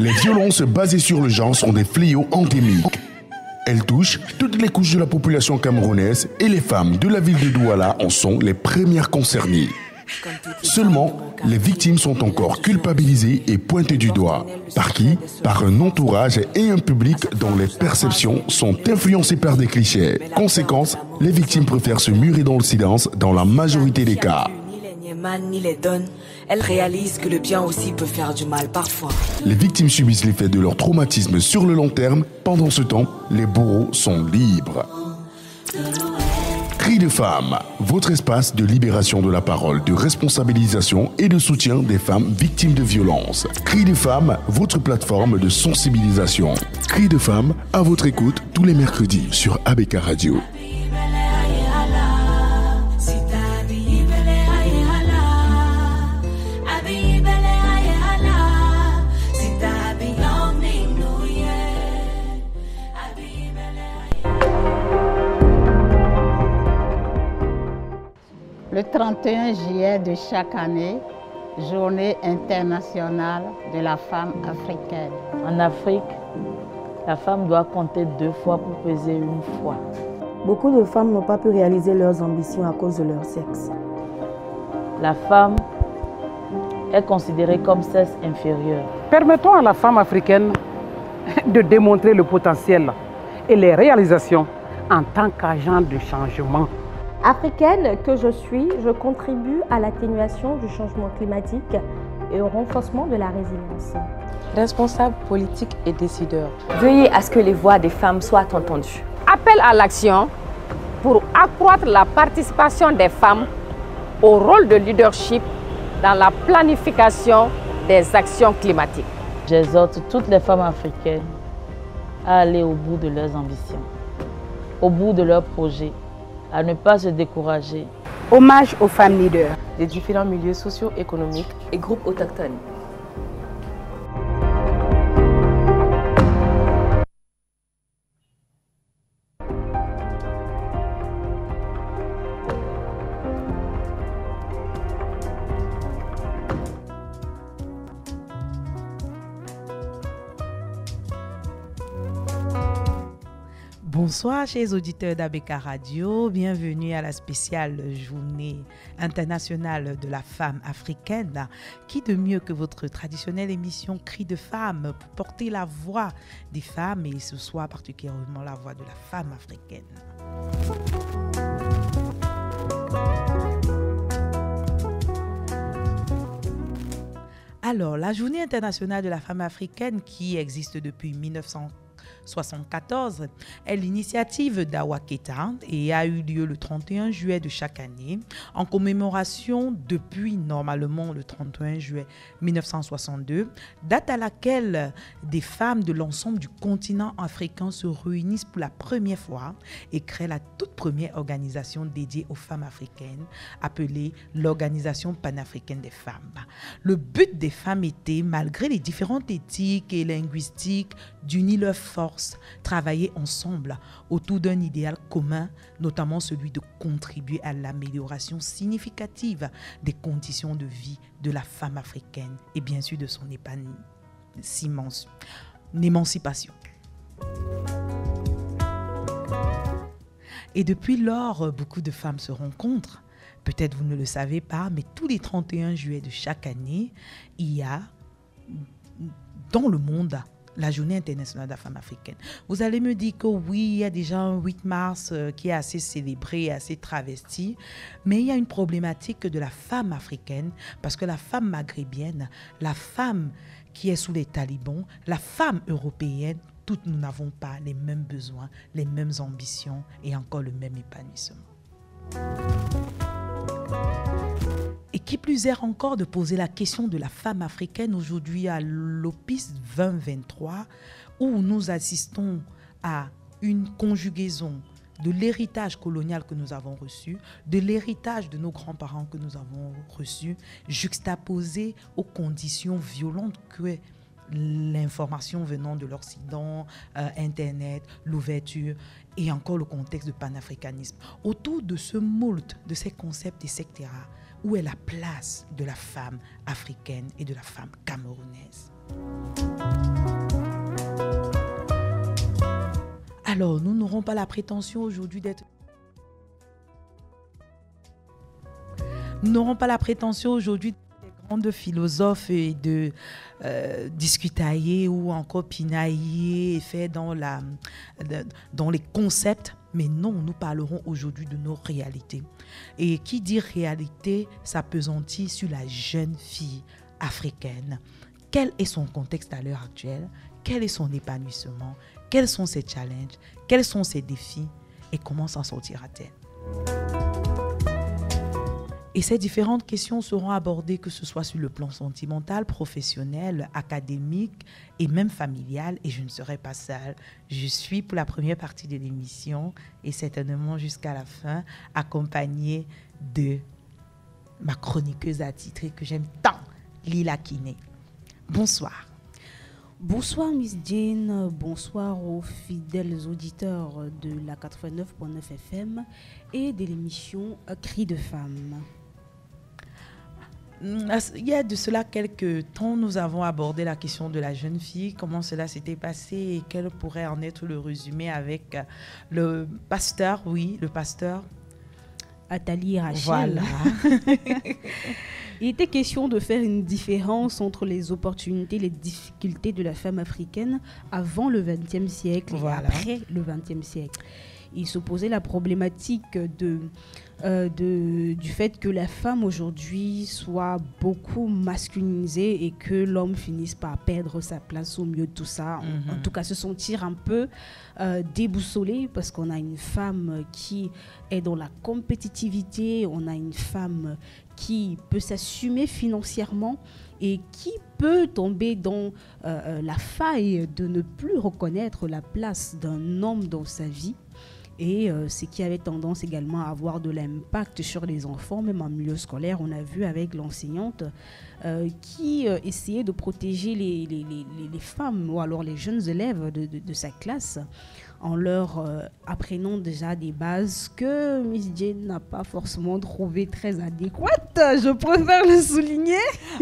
Les violences basées sur le genre sont des fléaux endémiques. Elles touchent toutes les couches de la population camerounaise et les femmes de la ville de Douala en sont les premières concernées. Seulement, les victimes sont encore culpabilisées et pointées du doigt. Par qui? Par un entourage et un public dont les perceptions sont influencées par des clichés. Conséquence, les victimes préfèrent se murer dans le silence dans la majorité des cas. Ni les donne, elles réalisent que le bien aussi peut faire du mal parfois. Les victimes subissent l'effet de leur traumatisme sur le long terme. Pendant ce temps, les bourreaux sont libres. Cris de femmes, votre espace de libération de la parole, de responsabilisation et de soutien des femmes victimes de violences. Cris de femmes, votre plateforme de sensibilisation. Cris de femmes, à votre écoute tous les mercredis sur ABK Radio. Le 31 juillet de chaque année, Journée internationale de la femme africaine. En Afrique, la femme doit compter 2 fois pour peser 1 fois. Beaucoup de femmes n'ont pas pu réaliser leurs ambitions à cause de leur sexe. La femme est considérée comme sexe inférieur. Permettons à la femme africaine de démontrer le potentiel et les réalisations en tant qu'agent de changement. Africaine que je suis, je contribue à l'atténuation du changement climatique et au renforcement de la résilience. Responsable politique et décideur. Veillez à ce que les voix des femmes soient entendues. Appel à l'action pour accroître la participation des femmes au rôle de leadership dans la planification des actions climatiques. J'exhorte toutes les femmes africaines à aller au bout de leurs ambitions, au bout de leurs projets, à ne pas se décourager. Hommage aux femmes leaders des différents milieux socio-économiques et groupes autochtones. Bonsoir chers auditeurs d'ABK Radio, bienvenue à la spéciale journée internationale de la femme africaine. Qui de mieux que votre traditionnelle émission Cris de femmes pour porter la voix des femmes et ce soir particulièrement la voix de la femme africaine. Alors, la journée internationale de la femme africaine qui existe depuis 1974 est l'initiative d'Awa Keita et a eu lieu le 31 juillet de chaque année en commémoration depuis normalement le 31 juillet 1962, date à laquelle des femmes de l'ensemble du continent africain se réunissent pour la première fois et créent la toute première organisation dédiée aux femmes africaines appelée l'Organisation panafricaine des femmes. Le but des femmes était, malgré les différentes éthiques et linguistiques, d'unir leurs forces, travailler ensemble autour d'un idéal commun, notamment celui de contribuer à l'amélioration significative des conditions de vie de la femme africaine et bien sûr de son émancipation. Et depuis lors, beaucoup de femmes se rencontrent. Peut-être vous ne le savez pas, mais tous les 31 juillet de chaque année, il y a dans le monde la journée internationale de la femme africaine. Vous allez me dire que oui, il y a déjà un 8 mars qui est assez célébré, assez travesti, mais il y a une problématique de la femme africaine, parce que la femme maghrébienne, la femme qui est sous les talibans, la femme européenne, toutes nous n'avons pas les mêmes besoins, les mêmes ambitions et encore le même épanouissement. Et qui plus est encore de poser la question de la femme africaine aujourd'hui à l'Opus 2023 où nous assistons à une conjugaison de l'héritage colonial que nous avons reçu, de l'héritage de nos grands-parents que nous avons reçu, juxtaposé aux conditions violentes que l'information venant de l'Occident, Internet, l'ouverture et encore le contexte de panafricanisme. Autour de ce moule, de ces concepts, etc., où est la place de la femme africaine et de la femme camerounaise? Alors, nous n'aurons pas la prétention aujourd'hui d'être... Nous n'aurons pas la prétention aujourd'hui des grandes philosophes et de discutailler ou encore pinailler et faire dans les concepts. Mais non, nous parlerons aujourd'hui de nos réalités. Et qui dit réalité s'appesantit sur la jeune fille africaine. Quel est son contexte à l'heure actuelle? Quel est son épanouissement? Quels sont ses challenges? Quels sont ses défis? Et comment s'en sortira-t-elle? Et ces différentes questions seront abordées, que ce soit sur le plan sentimental, professionnel, académique et même familial. Et je ne serai pas seule. Je suis pour la première partie de l'émission et certainement jusqu'à la fin, accompagnée de ma chroniqueuse attitrée que j'aime tant, Lila Kiné. Bonsoir. Bonsoir Miss Jane, bonsoir aux fidèles auditeurs de la 89.9 FM et de l'émission Cris de femmes. Il y a de cela quelques temps, nous avons abordé la question de la jeune fille, comment cela s'était passé et quel pourrait en être le résumé avec le pasteur, Atali Rachel. Voilà. Il était question de faire une différence entre les opportunités et les difficultés de la femme africaine avant le XXe siècle et après le XXe siècle. Il se posait la problématique du fait que la femme aujourd'hui soit beaucoup masculinisée et que l'homme finisse par perdre sa place au milieu de tout ça. En tout cas, se sentir un peu déboussolé parce qu'on a une femme qui est dans la compétitivité, on a une femme qui peut s'assumer financièrement et qui peut tomber dans la faille de ne plus reconnaître la place d'un homme dans sa vie. Et ce qui avait tendance également à avoir de l'impact sur les enfants, même en milieu scolaire. On a vu avec l'enseignante qui essayait de protéger les femmes ou alors les jeunes élèves de sa classe en leur apprenant déjà des bases que Miss Jane n'a pas forcément trouvé très adéquates. Je préfère le souligner.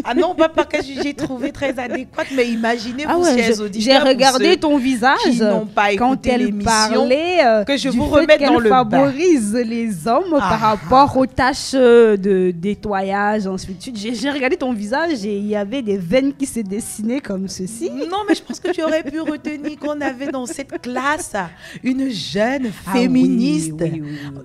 Ah non, pas que j'ai trouvé très adéquate, mais imaginez-vous, chers auditeurs, j'ai regardé ton visage qui n'ont pas écouté quand elle parlait que je vous remette dans le favorise les hommes par rapport aux tâches de nettoyage, ensuite. J'ai regardé ton visage et il y avait des veines qui se dessinaient comme ceci. Non, mais je pense que tu aurais pu retenir qu'on avait dans cette classe une jeune féministe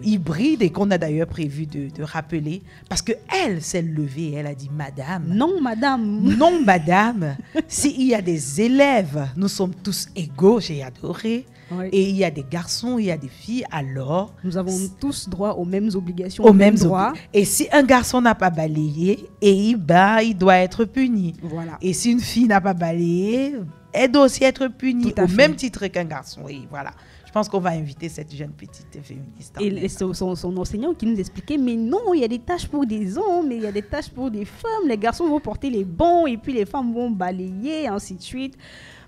hybride et qu'on a d'ailleurs prévu de rappeler parce qu'elle s'est levée et elle a dit « Madame ». Non, madame. Non, madame. S'il y a des élèves, nous sommes tous égaux, j'ai adoré. Oui. Et il y a des garçons, il y a des filles, alors... Nous avons tous droit aux mêmes obligations, aux mêmes droits. Et si un garçon n'a pas balayé, il doit être puni. Voilà. Et si une fille n'a pas balayé, elle doit aussi être punie au même titre qu'un garçon. Et voilà. Je pense qu'on va inviter cette jeune petite féministe. Et son enseignant qui nous expliquait, mais non, il y a des tâches pour des hommes, il y a des tâches pour des femmes. Les garçons vont porter les bons et puis les femmes vont balayer, ainsi de suite.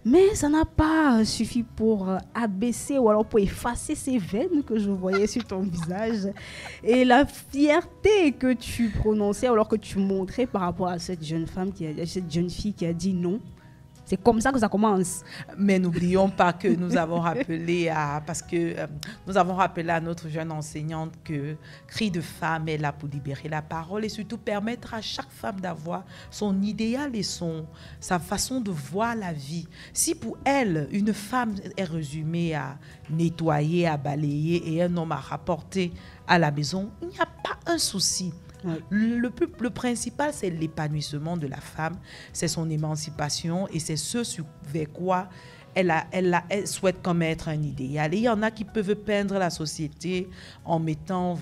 Mais ça n'a pas suffi pour abaisser ou alors pour effacer ces veines que je voyais sur ton visage. Et la fierté que tu prononçais alors que tu montrais par rapport à cette jeune fille qui a dit non. C'est comme ça que ça commence. Mais n'oublions pas que nous avons rappelé à notre jeune enseignante que Cris de femme est là pour libérer la parole et surtout permettre à chaque femme d'avoir son idéal et sa façon de voir la vie. Si pour elle, une femme est résumée à nettoyer, à balayer et un homme à rapporter à la maison, il n'y a pas un souci. Oui. Le principal, c'est l'épanouissement de la femme, c'est son émancipation et c'est ce vers quoi elle souhaite comme être un idéal. Et il y en a qui peuvent peindre la société en mettant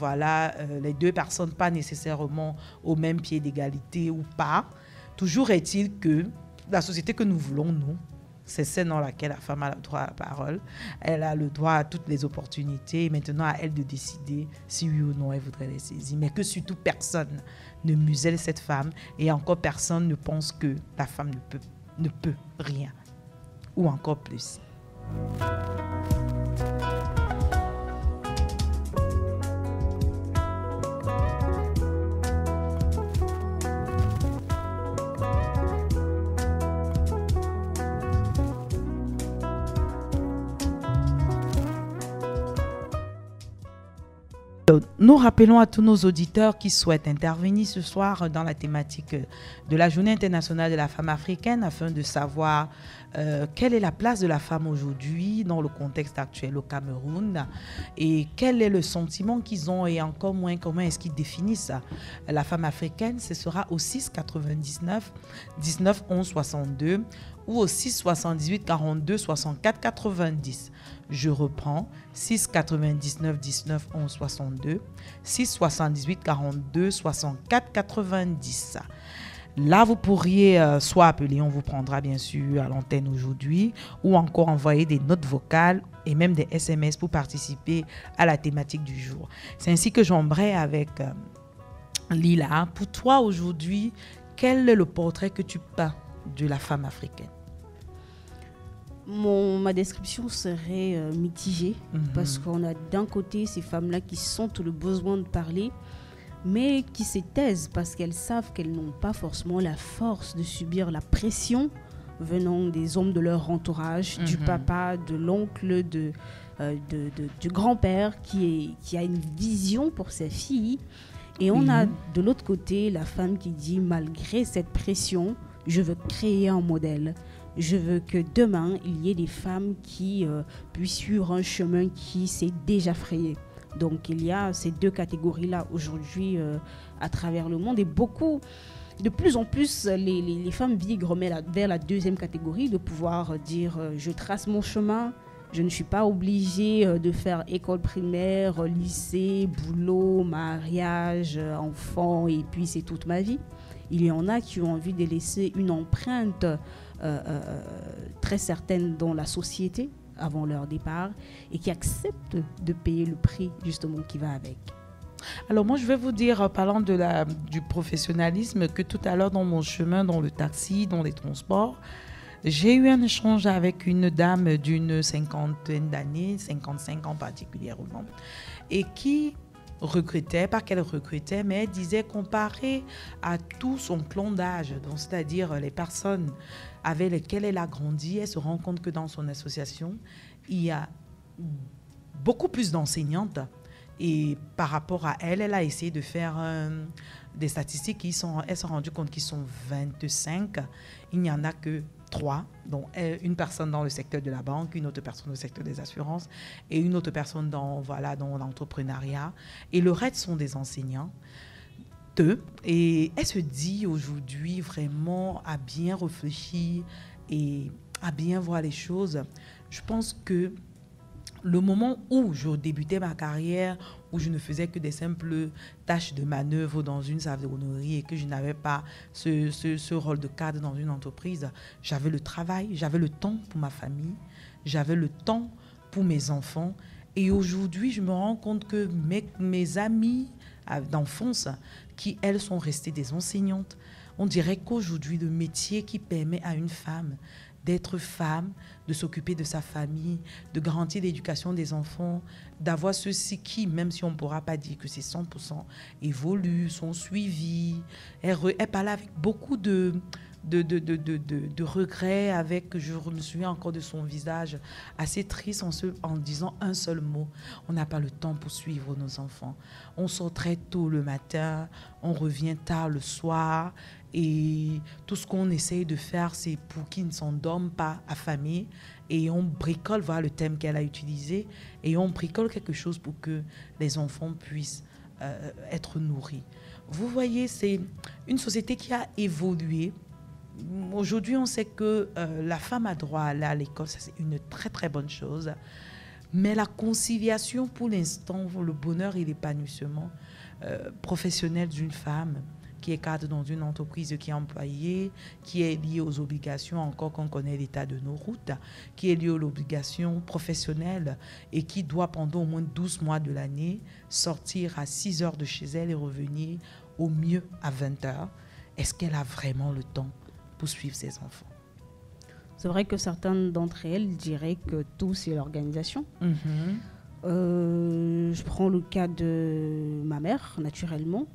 les deux personnes pas nécessairement au même pied d'égalité ou pas. Toujours est-il que la société que nous voulons, nous, c'est celle dans laquelle la femme a le droit à la parole, elle a le droit à toutes les opportunités, et maintenant à elle de décider si oui ou non elle voudrait les saisir. Mais que surtout personne ne muselle cette femme et encore personne ne pense que la femme ne peut rien, ou encore plus. Nous rappelons à tous nos auditeurs qui souhaitent intervenir ce soir dans la thématique de la Journée internationale de la femme africaine afin de savoir quelle est la place de la femme aujourd'hui dans le contexte actuel au Cameroun et quel est le sentiment qu'ils ont et encore moins comment est-ce qu'ils définissent la femme africaine. Ce sera au 6 99 19 11 62 ou au 6 78 42 64 90. Je reprends 6 99 19 11 62 6 78 42 64 90. Là, vous pourriez soit appeler, on vous prendra bien sûr à l'antenne aujourd'hui, ou encore envoyer des notes vocales et même des SMS pour participer à la thématique du jour. C'est ainsi que j'embraye avec Lila. Pour toi aujourd'hui, quel est le portrait que tu peins de la femme africaine? Ma description serait mitigée parce qu'on a d'un côté ces femmes-là qui sentent le besoin de parler, mais qui se taisent parce qu'elles savent qu'elles n'ont pas forcément la force de subir la pression venant des hommes de leur entourage, du papa, de l'oncle, du grand-père qui a une vision pour sa fille. Et on a de l'autre côté la femme qui dit, malgré cette pression, je veux créer un modèle. Je veux que demain, il y ait des femmes qui puissent suivre un chemin qui s'est déjà frayé. Donc, il y a ces deux catégories-là aujourd'hui à travers le monde. Et de plus en plus, les femmes migrent vers la deuxième catégorie, de pouvoir dire je trace mon chemin, je ne suis pas obligée de faire école primaire, lycée, boulot, mariage, enfant, et puis c'est toute ma vie. Il y en a qui ont envie de laisser une empreinte très certaine dans la société avant leur départ et qui acceptent de payer le prix justement qui va avec. Alors moi je vais vous dire, parlant du professionnalisme, que tout à l'heure dans mon chemin, dans le taxi, dans les transports, j'ai eu un échange avec une dame d'une cinquantaine d'années, 55 ans particulièrement, et qui recrutait, pas qu'elle recrutait, mais elle disait comparé à tout son clan d'âge, donc c'est-à-dire les personnes avec lesquelles elle a grandi, elle se rend compte que dans son association, il y a beaucoup plus d'enseignantes. Et par rapport à elle, elle a essayé de faire des statistiques. Elle s'est rendue compte qu'ils sont 25. Il n'y en a que 3, dont une personne dans le secteur de la banque, une autre personne dans le secteur des assurances et une autre personne dans l'entrepreneuriat. Et le reste sont des enseignants. Et elle se dit aujourd'hui vraiment à bien réfléchir et à bien voir les choses. Je pense que le moment où je débutais ma carrière, où je ne faisais que des simples tâches de manœuvre dans une savonnerie et que je n'avais pas ce rôle de cadre dans une entreprise, j'avais le travail, j'avais le temps pour ma famille, j'avais le temps pour mes enfants. Et aujourd'hui, je me rends compte que mes amies d'enfance, qui elles sont restées des enseignantes, on dirait qu'aujourd'hui, le métier qui permet à une femme d'être femme, de s'occuper de sa famille, de garantir l'éducation des enfants, d'avoir ceux-ci qui, même si on ne pourra pas dire que c'est 100%, évoluent, sont suivis. Elle parle avec beaucoup de regrets, je me souviens encore de son visage assez triste en disant un seul mot. On n'a pas le temps pour suivre nos enfants. On sort très tôt le matin, on revient tard le soir. Et tout ce qu'on essaye de faire, c'est pour qu'ils ne s'endorment pas affamés. Et on bricole, voilà le thème qu'elle a utilisé, et on bricole quelque chose pour que les enfants puissent être nourris. Vous voyez, c'est une société qui a évolué. Aujourd'hui, on sait que la femme a droit à aller à l'école, ça c'est une très très bonne chose. Mais la conciliation pour l'instant, le bonheur et l'épanouissement professionnel d'une femme, qui est cadre dans une entreprise, qui est employée, qui est liée aux obligations, encore qu'on connaît l'état de nos routes, qui est liée aux obligations professionnelles et qui doit pendant au moins 12 mois de l'année sortir à 6 heures de chez elle et revenir au mieux à 20 heures. Est-ce qu'elle a vraiment le temps pour suivre ses enfants? C'est vrai que certaines d'entre elles diraient que tout, c'est l'organisation. Je prends le cas de ma mère, naturellement.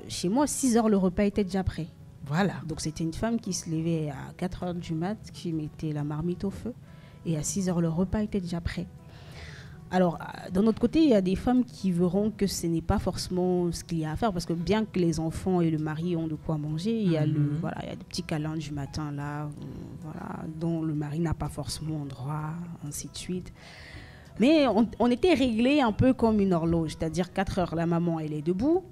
Chez moi, 6 heures, le repas était déjà prêt. Voilà. Donc, c'était une femme qui se levait à 4 heures du mat, qui mettait la marmite au feu. Et à 6 heures, le repas était déjà prêt. Alors, d'un autre côté, il y a des femmes qui verront que ce n'est pas forcément ce qu'il y a à faire, parce que bien que les enfants et le mari ont de quoi manger, il y a, il y a des petits câlins du matin là, dont le mari n'a pas forcément droit, ainsi de suite. Mais on était réglés un peu comme une horloge, c'est-à-dire 4 heures, la maman, elle est debout,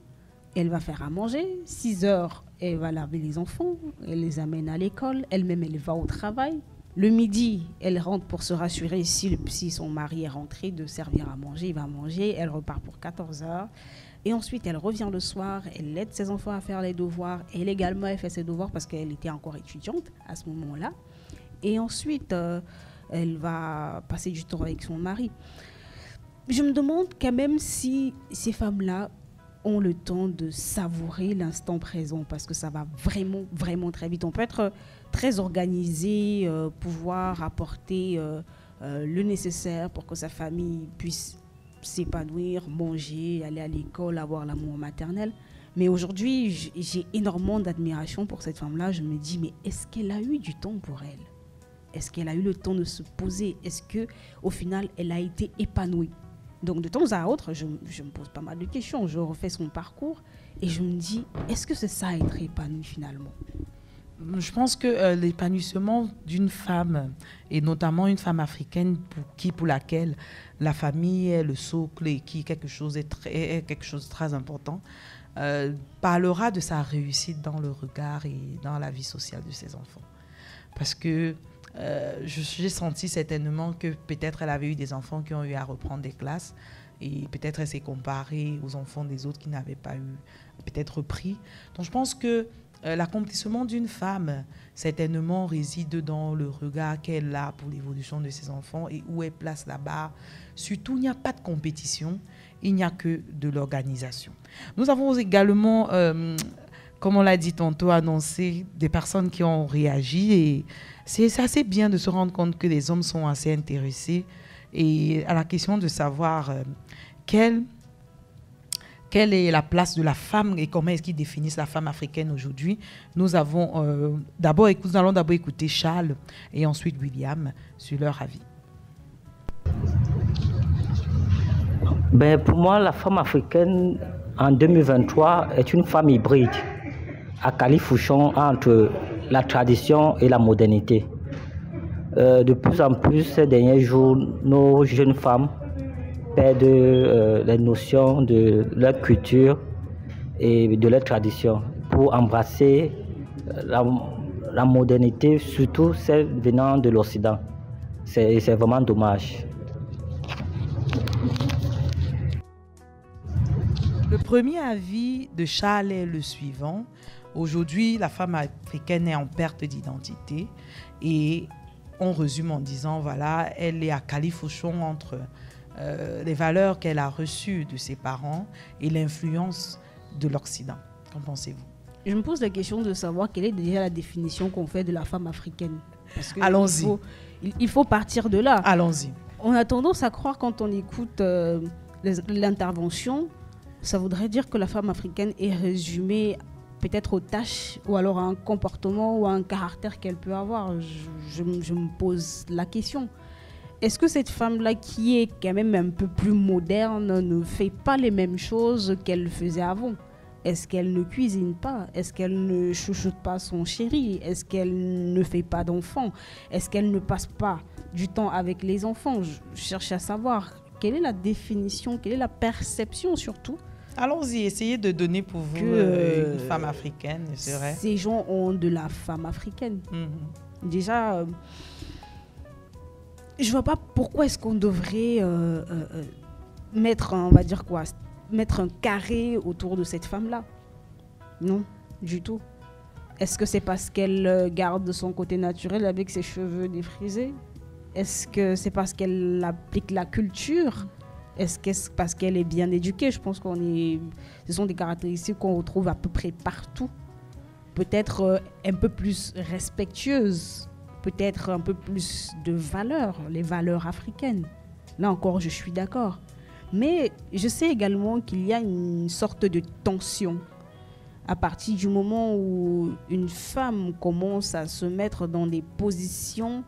elle va faire à manger, 6 heures, elle va laver les enfants, elle les amène à l'école, elle-même, elle va au travail. Le midi, elle rentre pour se rassurer si son mari est rentré, de servir à manger, il va manger, elle repart pour 14 heures. Et ensuite, elle revient le soir, elle aide ses enfants à faire les devoirs. Elle également, elle fait ses devoirs parce qu'elle était encore étudiante à ce moment-là. Et ensuite, elle va passer du temps avec son mari. Je me demande quand même si ces femmes-là ont le temps de savourer l'instant présent, parce que ça va vraiment, vraiment très vite. On peut être très organisé, pouvoir apporter le nécessaire pour que sa famille puisse s'épanouir, manger, aller à l'école, avoir l'amour maternel. Mais aujourd'hui, j'ai énormément d'admiration pour cette femme-là. Je me dis, mais est-ce qu'elle a eu du temps pour elle? Est-ce qu'elle a eu le temps de se poser? Est-ce qu'au final, elle a été épanouie? Donc, de temps à autre, je me pose pas mal de questions. Je refais son parcours et je me dis, est-ce que c'est ça, être épanoui finalement? Je pense que l'épanouissement d'une femme, et notamment une femme africaine pour laquelle la famille est le socle et qui est quelque chose de très important, parlera de sa réussite dans le regard et dans la vie sociale de ses enfants. Parce que j'ai senti certainement que peut-être elle avait eu des enfants qui ont eu à reprendre des classes et peut-être elle s'est comparée aux enfants des autres qui n'avaient pas eu peut-être repris. Donc je pense que l'accomplissement d'une femme certainement réside dans le regard qu'elle a pour l'évolution de ses enfants et où elle place la barre. Surtout, il n'y a pas de compétition, il n'y a que de l'organisation. Nous avons également, comme on l'a dit tantôt, annoncé des personnes qui ont réagi et c'est assez bien de se rendre compte que les hommes sont assez intéressés et à la question de savoir quelle est la place de la femme et comment est-ce qu'ils définissent la femme africaine aujourd'hui. Nous allons d'abord écouter Charles et ensuite William sur leur avis. Pour moi, la femme africaine en 2023 est une femme hybride, à califourchon entre la tradition et la modernité. De plus en plus, ces derniers jours, nos jeunes femmes perdent les notions de leur culture et de leur tradition pour embrasser la modernité, surtout celle venant de l'Occident. C'est vraiment dommage. Le premier avis de Charles est le suivant. Aujourd'hui, la femme africaine est en perte d'identité et on résume en disant, voilà, elle est à califourchon entre les valeurs qu'elle a reçues de ses parents et l'influence de l'Occident. Qu'en pensez-vous? Je me pose la question de savoir quelle est déjà la définition qu'on fait de la femme africaine. Allons-y. Il faut partir de là. Allons-y. On a tendance à croire quand on écoute l'intervention, ça voudrait dire que la femme africaine est résumée peut-être aux tâches ou alors à un comportement ou à un caractère qu'elle peut avoir. Je me pose la question. Est-ce que cette femme-là, qui est quand même un peu plus moderne, ne fait pas les mêmes choses qu'elle faisait avant? Est-ce qu'elle ne cuisine pas? Est-ce qu'elle ne chouchoute pas son chéri? Est-ce qu'elle ne fait pas d'enfants? Est-ce qu'elle ne passe pas du temps avec les enfants? Je cherche à savoir quelle est la définition, quelle est la perception surtout. Allons-y, essayez de donner pour vous une femme africaine, c'est vrai. Ces gens ont de la femme africaine. Déjà, je ne vois pas pourquoi est-ce qu'on devrait mettre un carré autour de cette femme-là. Non, du tout. Est-ce que c'est parce qu'elle garde son côté naturel avec ses cheveux défrisés? Est-ce que c'est parce qu'elle applique la culture? Est-ce que c'est parce qu'elle est bien éduquée? Je pense ce sont des caractéristiques qu'on retrouve à peu près partout. Peut-être un peu plus respectueuse, peut-être un peu plus de valeurs, les valeurs africaines. Là encore, je suis d'accord. Mais je sais également qu'il y a une sorte de tension à partir du moment où une femme commence à se mettre dans des positions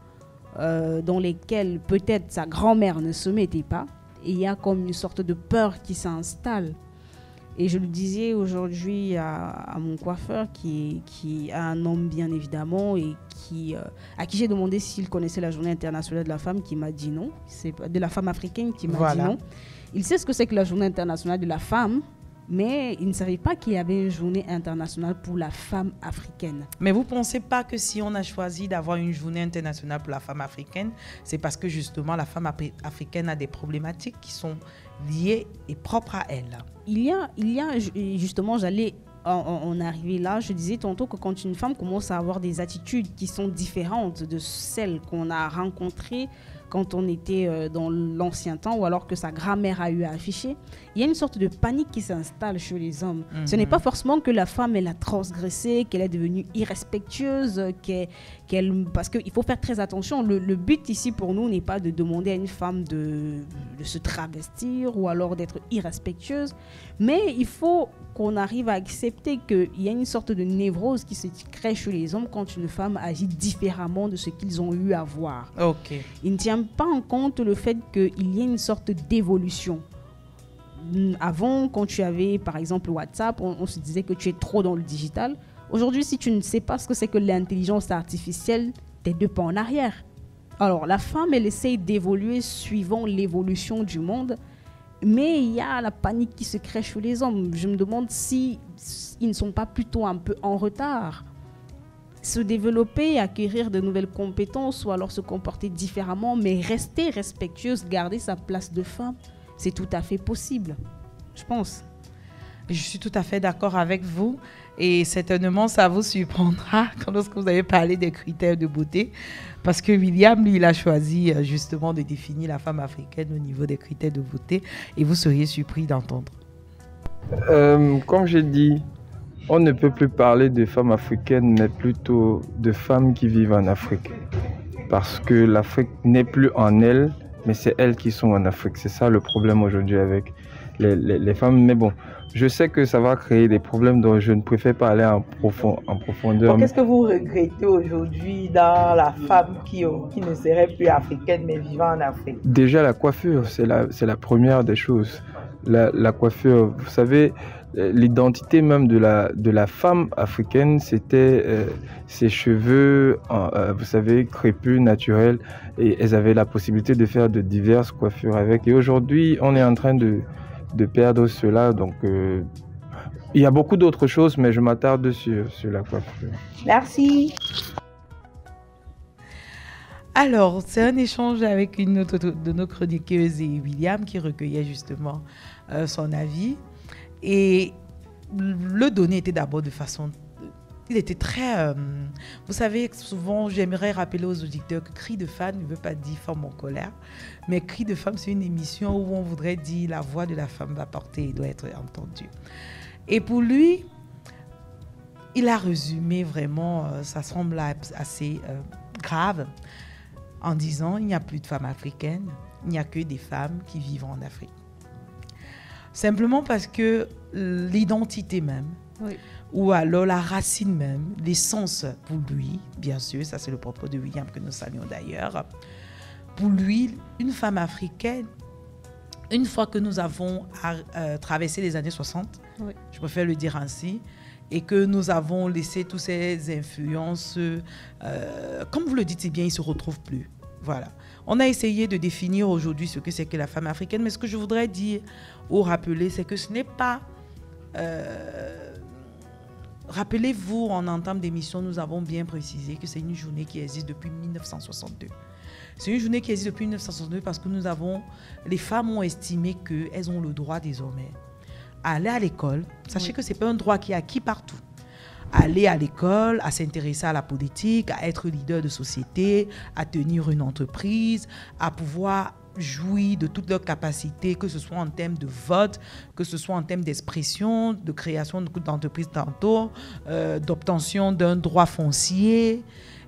dans lesquelles peut-être sa grand-mère ne se mettait pas. et il y a comme une sorte de peur qui s'installe. Et je le disais aujourd'hui à mon coiffeur qui a un homme bien évidemment et à qui j'ai demandé s'il connaissait la journée internationale de la femme, qui m'a dit non. C'est de la femme africaine qui m'a dit non. Il sait ce que c'est que la journée internationale de la femme, mais il ne savait pas qu'il y avait une journée internationale pour la femme africaine. Mais vous ne pensez pas que si on a choisi d'avoir une journée internationale pour la femme africaine, c'est parce que justement la femme africaine a des problématiques qui sont liées et propres à elle? Il y a justement, j'allais en arriver là, je disais tantôt que quand une femme commence à avoir des attitudes qui sont différentes de celles qu'on a rencontrées quand on était dans l'ancien temps, ou alors que sa grand-mère a eu à afficher, il y a une sorte de panique qui s'installe chez les hommes. Ce n'est pas forcément que la femme, elle a transgressé, qu'elle est devenue irrespectueuse, parce qu'il faut faire très attention. Le but ici pour nous n'est pas de demander à une femme de se travestir ou alors d'être irrespectueuse, mais il faut qu'on arrive à accepter qu'il y a une sorte de névrose qui se crée chez les hommes quand une femme agit différemment de ce qu'ils ont eu à voir. Okay. Il ne tient pas en compte le fait qu'il y ait une sorte d'évolution. Avant, quand tu avais par exemple WhatsApp, on se disait que tu es trop dans le digital. Aujourd'hui, si tu ne sais pas ce que c'est que l'intelligence artificielle, tu es 2 pas en arrière. Alors, la femme, elle essaye d'évoluer suivant l'évolution du monde, mais il y a la panique qui se crée chez les hommes. Je me demande si ils ne sont pas plutôt un peu en retard. Se développer, acquérir de nouvelles compétences ou alors se comporter différemment, mais rester respectueuse, garder sa place de femme, c'est tout à fait possible, je pense. Je suis tout à fait d'accord avec vous et certainement ça vous surprendra lorsque vous avez parlé des critères de beauté, parce que William, lui, il a choisi justement de définir la femme africaine au niveau des critères de beauté et vous seriez surpris d'entendre. Comme j'ai dit, on ne peut plus parler de femmes africaines, mais plutôt de femmes qui vivent en Afrique. Parce que l'Afrique n'est plus en elles, mais c'est elles qui sont en Afrique. C'est ça le problème aujourd'hui avec les femmes. Mais bon, je sais que ça va créer des problèmes dont je ne préfère pas aller en profondeur. Qu'est-ce que vous regrettez aujourd'hui dans la femme qui ne serait plus africaine, mais vivant en Afrique? Déjà, la coiffure, c'est la première des choses. La coiffure, vous savez, l'identité même de la femme africaine, c'était ses cheveux, vous savez, crépus, naturels, et elles avaient la possibilité de faire de diverses coiffures avec. Et aujourd'hui, on est en train de perdre cela, donc il y a beaucoup d'autres choses, mais je m'attarde sur la coiffure. Merci. Alors, c'est un échange avec une autre de nos chroniqueuses et William qui recueillait justement son avis. Et le donner était d'abord de façon... Il était très... vous savez, souvent, j'aimerais rappeler aux auditeurs que Cri de femme ne veut pas dire femme en colère, mais Cri de femme, c'est une émission où on voudrait dire la voix de la femme va porter et doit être entendue. Et pour lui, il a résumé vraiment, ça semble assez grave, en disant il n'y a plus de femmes africaines, il n'y a que des femmes qui vivent en Afrique. Simplement parce que l'identité même, oui, ou alors la racine même, l'essence pour lui, bien sûr, ça c'est le propos de William que nous saluons d'ailleurs, pour lui, une femme africaine, une fois que nous avons traversé les années 60, oui, je préfère le dire ainsi, et que nous avons laissé toutes ces influences, comme vous le dites si bien, ils ne se retrouvent plus. Voilà. On a essayé de définir aujourd'hui ce que c'est que la femme africaine, mais ce que je voudrais dire ou rappeler, c'est que ce n'est pas... Rappelez-vous, en entame d'émission, nous avons bien précisé que c'est une journée qui existe depuis 1962. C'est une journée qui existe depuis 1962 parce que les femmes ont estimé qu'elles ont le droit désormais à aller à l'école. Sachez oui, que ce n'est pas un droit qui est acquis partout. Aller à l'école, à s'intéresser à la politique, à être leader de société, à tenir une entreprise, à pouvoir jouir de toutes leurs capacités, que ce soit en termes de vote, que ce soit en termes d'expression, de création d'entreprises tantôt, d'obtention d'un droit foncier,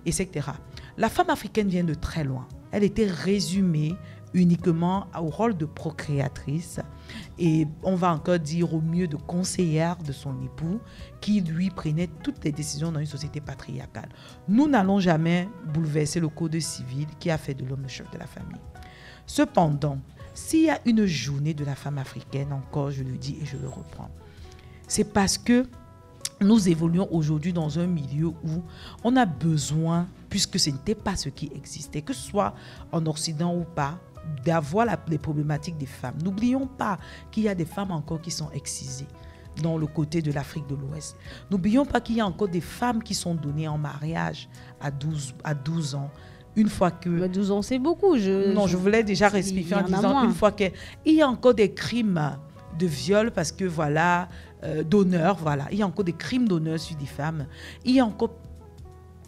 etc. La femme africaine vient de très loin. Elle était résumée uniquement au rôle de procréatrice et on va encore dire au mieux de conseillère de son époux qui lui prenait toutes les décisions dans une société patriarcale. Nous n'allons jamais bouleverser le code civil qui a fait de l'homme le chef de la famille. Cependant, s'il y a une journée de la femme africaine, encore je le dis et je le reprends, c'est parce que nous évoluons aujourd'hui dans un milieu où on a besoin, puisque ce n'était pas ce qui existait, que ce soit en Occident ou pas, d'avoir les problématiques des femmes. N'oublions pas qu'il y a des femmes encore qui sont excisées dans le côté de l'Afrique de l'Ouest. N'oublions pas qu'il y a encore des femmes qui sont données en mariage à 12 ans. Une fois que... 12 ans, c'est beaucoup. Je voulais déjà rectifier en disant une fois qu'il y a encore des crimes de viol parce que voilà, d'honneur, voilà. Il y a encore des crimes d'honneur sur des femmes. Il y a encore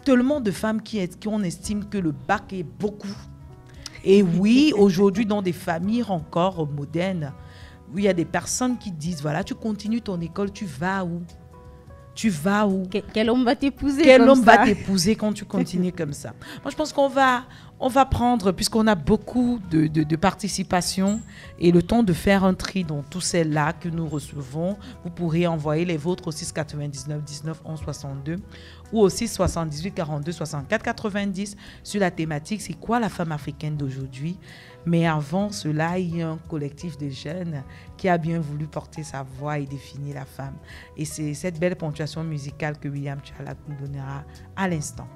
tellement de femmes qui on estime que le bac est beaucoup. Et oui, aujourd'hui, dans des familles encore modernes, où il y a des personnes qui disent, voilà, tu continues ton école, tu vas où? Tu vas où? Quel homme va t'épouser? Quel homme va t'épouser quand tu continues comme ça? Moi, je pense qu'on va prendre, puisqu'on a beaucoup de participation et le temps de faire un tri dans tous celles-là que nous recevons. Vous pourrez envoyer les vôtres au 6 99 19 11 62 ou au 6 78 42 64 90 sur la thématique « C'est quoi la femme africaine d'aujourd'hui ?» Mais avant cela, il y a un collectif de jeunes qui a bien voulu porter sa voix et définir la femme. Et c'est cette belle ponctuation musicale que William Tchalak nous donnera à l'instant.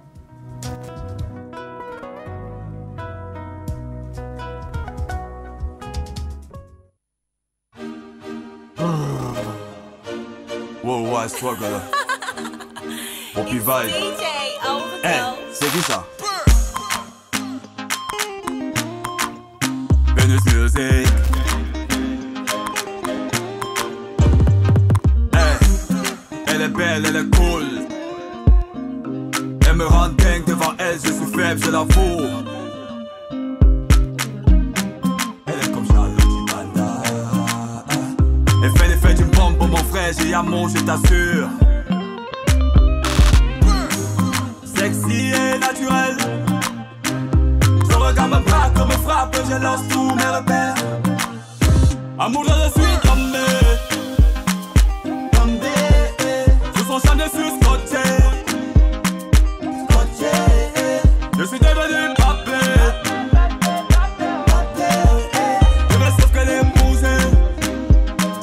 Wow, I struggle. Poppy vibe. C'est qui ça? Venus Music. Elle est belle, elle est cool. Elle me rend dingue devant elle, je suis faible, je la fous. Elle est comme Charlotte Banda. Elle fait l'effet d'une bombe pour mon frère, j'ai amour, je t'assure. Sexy et naturel. Son regard me braque, me frappe, je lance tous mes repères. Amour, je suis tombé. Je sens jamais sur scotché. Je suis devenu papé. Je vais sauf que l'épouser.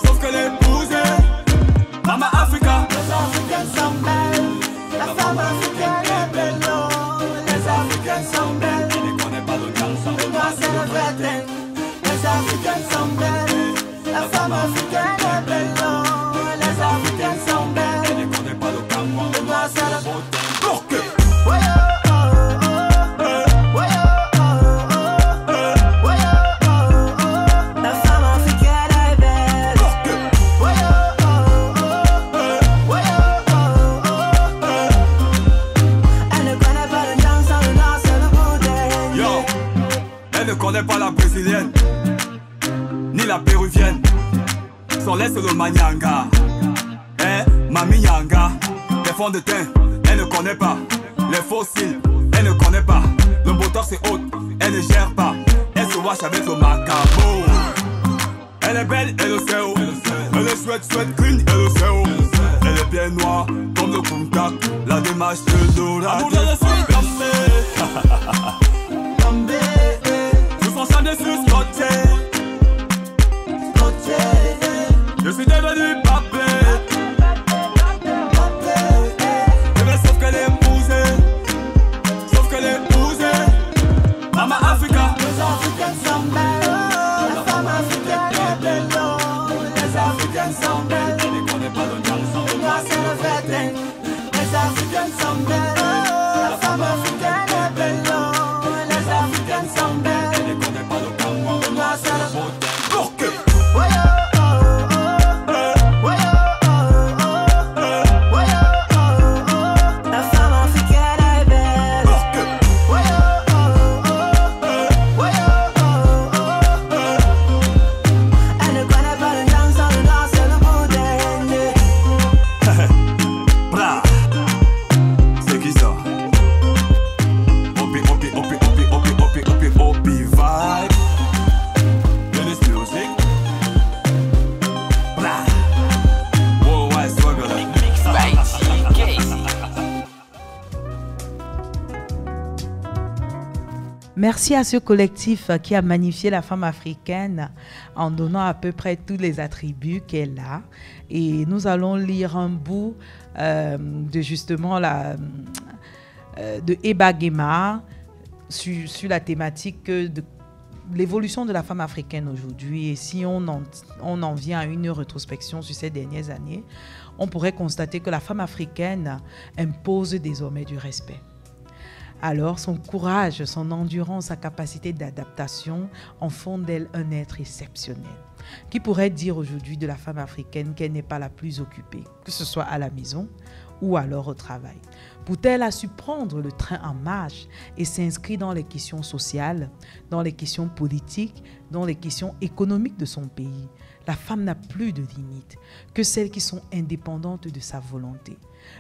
Sauf que l'épouser. Mama Africa. Les Africaines sont belles. La femme africaine est belle. Les Africaines sont belles. Il ne connaît pas le garçon. Et moi c'est le vrai thing. Les Africaines sont belles. La femme africaine est belle. Les Africaines sont belles. Il ne connaît pas le Cameroun. Et moi c'est le beau thing. Pas la brésilienne, ni la péruvienne. Son lait c'est le manyanga. Mami Yanga. Les fonds de teint, elle ne connaît pas. Les fossiles, elle ne connaît pas. Le moteur c'est haute, elle ne gère pas. Elle se wash avec le macabo. Elle est belle, elle le sait où. Elle est chouette, clean, elle le sait où. Elle est bien noire, comme le contact. La démarche de Dora. Amour, je suis tombé. Je suis scotché. Je suis devenu papé. Je vais sauf que l'épouser. Sauf que l'épouser. Mama Africa. Les Africaines sont belles. La femme africaine est belle. Les Africaines sont belles. Il ne connaît pas le garçon. Et moi c'est le vrai thing. Les Africaines sont belles. La femme africaine est belle. Les Africaines sont belles. C'est qui Merci à ce collectif qui a magnifié la femme africaine en donnant à peu près tous les attributs qu'elle a. Et nous allons lire un bout de justement de Eba Guémard sur la thématique de l'évolution de la femme africaine aujourd'hui. Et si on en vient à une rétrospection sur ces dernières années, on pourrait constater que la femme africaine impose désormais du respect. Alors, son courage, son endurance, sa capacité d'adaptation en font d'elle un être exceptionnel. Qui pourrait dire aujourd'hui de la femme africaine qu'elle n'est pas la plus occupée, que ce soit à la maison ou alors au travail. Pour-elle a su prendre le train en marche et s'inscrit dans les questions sociales, dans les questions politiques, dans les questions économiques de son pays. La femme n'a plus de limites que celles qui sont indépendantes de sa volonté.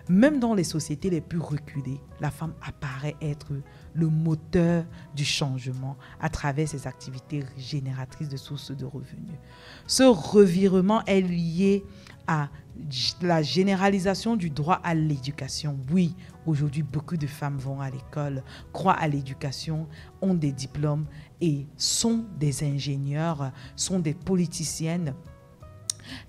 Même dans les sociétés les plus reculées, la femme apparaît être le moteur du changement à travers ses activités génératrices de sources de revenus. Ce revirement est lié à la généralisation du droit à l'éducation. Oui, aujourd'hui, beaucoup de femmes vont à l'école, croient à l'éducation, ont des diplômes et sont des ingénieurs, sont des politiciennes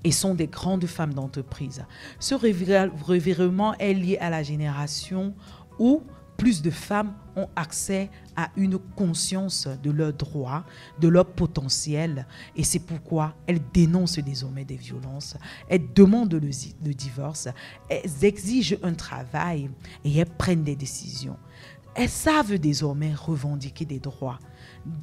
et sont des grandes femmes d'entreprise. Ce revirement est lié à la génération où plus de femmes ont accès à une conscience de leurs droits, de leur potentiel. Et c'est pourquoi elles dénoncent désormais des violences, elles demandent le divorce, elles exigent un travail et elles prennent des décisions. Elles savent désormais revendiquer des droits.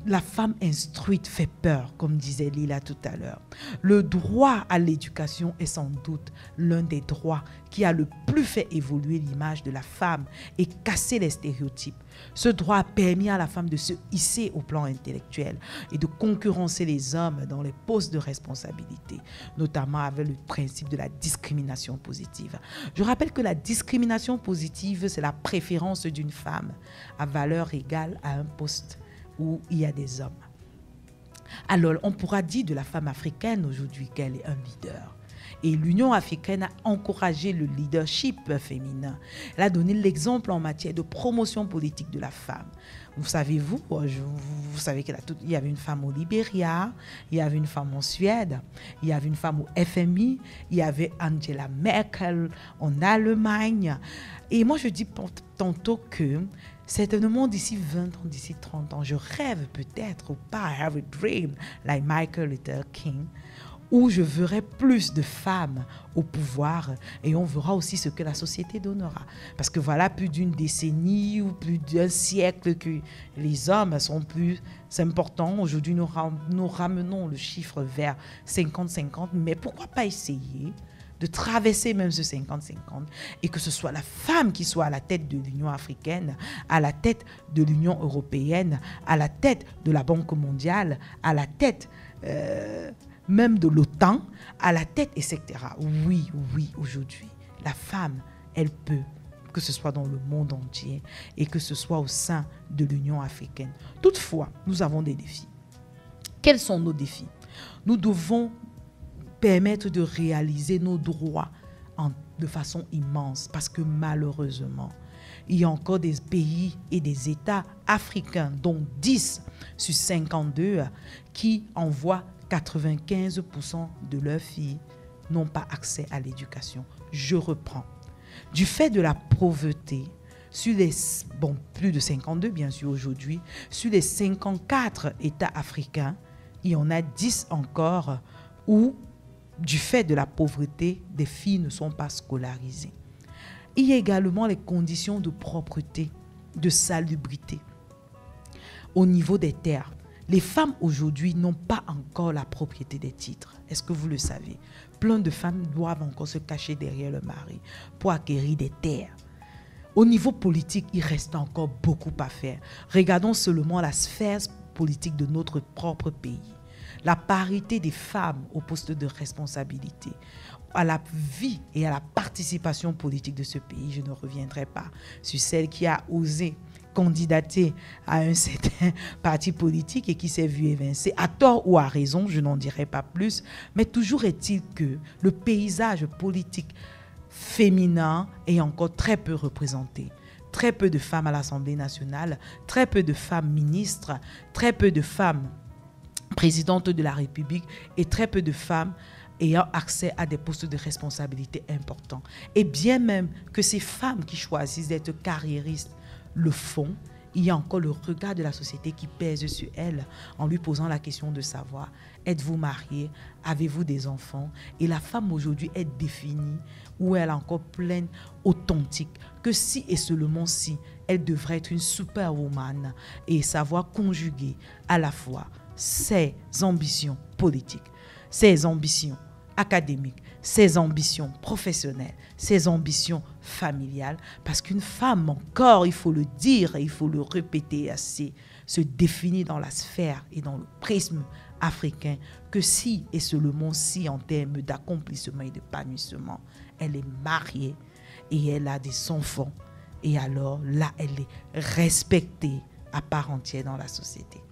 La femme instruite fait peur, comme disait Lila tout à l'heure. Le droit à l'éducation est sans doute l'un des droits qui a le plus fait évoluer l'image de la femme et casser les stéréotypes. Ce droit a permis à la femme de se hisser au plan intellectuel et de concurrencer les hommes dans les postes de responsabilité, notamment avec le principe de la discrimination positive. Je rappelle que la discrimination positive, c'est la préférence d'une femme à valeur égale à un poste où il y a des hommes. Alors, on pourra dire de la femme africaine aujourd'hui qu'elle est un leader. Et l'Union africaine a encouragé le leadership féminin. Elle a donné l'exemple en matière de promotion politique de la femme. Vous savez qu'il y avait une femme au Libéria, il y avait une femme en Suède, il y avait une femme au FMI, il y avait Angela Merkel en Allemagne. Et moi, je dis tantôt que certainement d'ici 20 ans, d'ici 30 ans, je rêve peut-être ou pas, I have a dream, like Michael Luther King, où je verrai plus de femmes au pouvoir et on verra aussi ce que la société donnera. Parce que voilà plus d'une décennie ou plus d'un siècle que les hommes sont plus importants. Aujourd'hui, nous ramenons le chiffre vers 50-50, mais pourquoi pas essayer de traverser même ce 50-50 et que ce soit la femme qui soit à la tête de l'Union africaine, à la tête de l'Union européenne, à la tête de la Banque mondiale, à la tête même de l'OTAN, à la tête, etc. Oui, aujourd'hui, la femme, elle peut, que ce soit dans le monde entier et que ce soit au sein de l'Union africaine. Toutefois, nous avons des défis. Quels sont nos défis? Nous devons permettre de réaliser nos droits de façon immense parce que malheureusement, il y a encore des pays et des États africains, dont 10 sur 52, qui envoient 95% de leurs filles n'ont pas accès à l'éducation. Je reprends. Du fait de la pauvreté, sur les, plus de 52 bien sûr aujourd'hui, sur les 54 États africains, il y en a 10 encore où, du fait de la pauvreté, des filles ne sont pas scolarisées. Il y a également les conditions de propreté, de salubrité au niveau des terres. Les femmes aujourd'hui n'ont pas encore la propriété des titres. Est-ce que vous le savez? Plein de femmes doivent encore se cacher derrière le mari pour acquérir des terres. Au niveau politique, il reste encore beaucoup à faire. Regardons seulement la sphère politique de notre propre pays. La parité des femmes au poste de responsabilité, à la vie et à la participation politique de ce pays. Je ne reviendrai pas sur celle qui a osé candidater à un certain parti politique et qui s'est vu évincé, à tort ou à raison, je n'en dirai pas plus, mais toujours est-il que le paysage politique féminin est encore très peu représenté. très peu de femmes à l'Assemblée nationale, très peu de femmes ministres, très peu de femmes présidentes de la République et très peu de femmes ayant accès à des postes de responsabilité importants. Et bien même que ces femmes qui choisissent d'être carriéristes le font, il y a encore le regard de la société qui pèse sur elles en lui posant la question de savoir, êtes-vous mariée, avez-vous des enfants? Et la femme aujourd'hui est définie, ou elle est encore pleine, authentique, que si et seulement si, elle devrait être une superwoman et savoir conjuguer à la fois ses ambitions politiques, ses ambitions académiques, ses ambitions professionnelles, ses ambitions familiales, parce qu'une femme, encore, il faut le dire et il faut le répéter assez, se définit dans la sphère et dans le prisme africain que si et seulement si, en termes d'accomplissement et d'épanouissement, elle est mariée et elle a des enfants, et alors là, elle est respectée à part entière dans la société.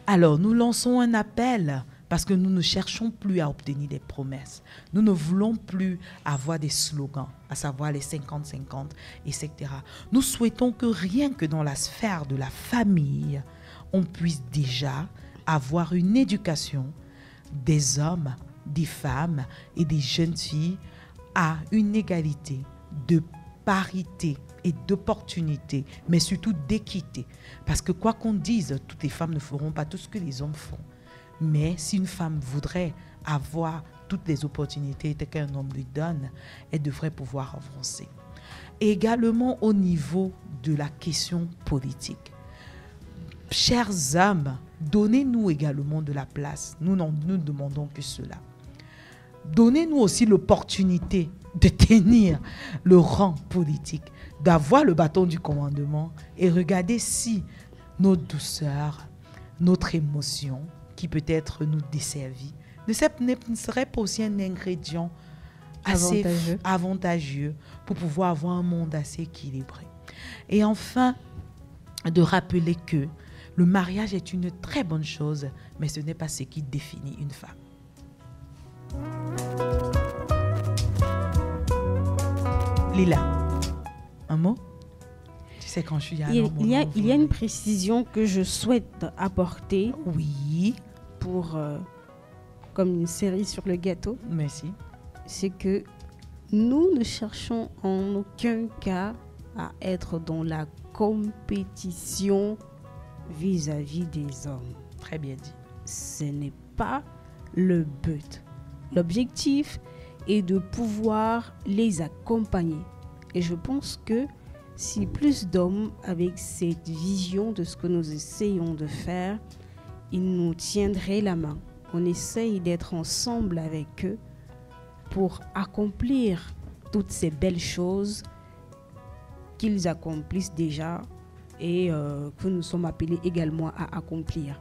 Alors, nous lançons un appel parce que nous ne cherchons plus à obtenir des promesses. Nous ne voulons plus avoir des slogans, à savoir les 50-50, etc. Nous souhaitons que rien que dans la sphère de la famille, on puisse déjà avoir une éducation des hommes, des femmes et des jeunes filles à une égalité de parité et d'opportunité, mais surtout d'équité. Parce que quoi qu'on dise, toutes les femmes ne feront pas tout ce que les hommes font. Mais si une femme voudrait avoir toutes les opportunités qu'un homme lui donne, elle devrait pouvoir avancer. Et également au niveau de la question politique. Chers hommes, donnez-nous également de la place. Nous ne demandons que cela. Donnez-nous aussi l'opportunité de tenir le rang politique, d'avoir le bâton du commandement et regardez si notre douceur, notre émotion, qui peut-être nous desservit, ne serait pas aussi un ingrédient assez avantageux pour pouvoir avoir un monde assez équilibré. Et enfin, de rappeler que le mariage est une très bonne chose, mais ce n'est pas ce qui définit une femme. Lila, un mot? Tu sais quand je suis il y a une précision que je souhaite apporter. Oui. Pour comme une cerise sur le gâteau. Merci. C'est que nous ne cherchons en aucun cas à être dans la compétition vis-à-vis des hommes. Très bien dit. Ce n'est pas le but. L'objectif est de pouvoir les accompagner. Et je pense que si plus d'hommes avec cette vision de ce que nous essayons de faire, ils nous tiendraient la main. On essaye d'être ensemble avec eux pour accomplir toutes ces belles choses qu'ils accomplissent déjà et que nous sommes appelés également à accomplir.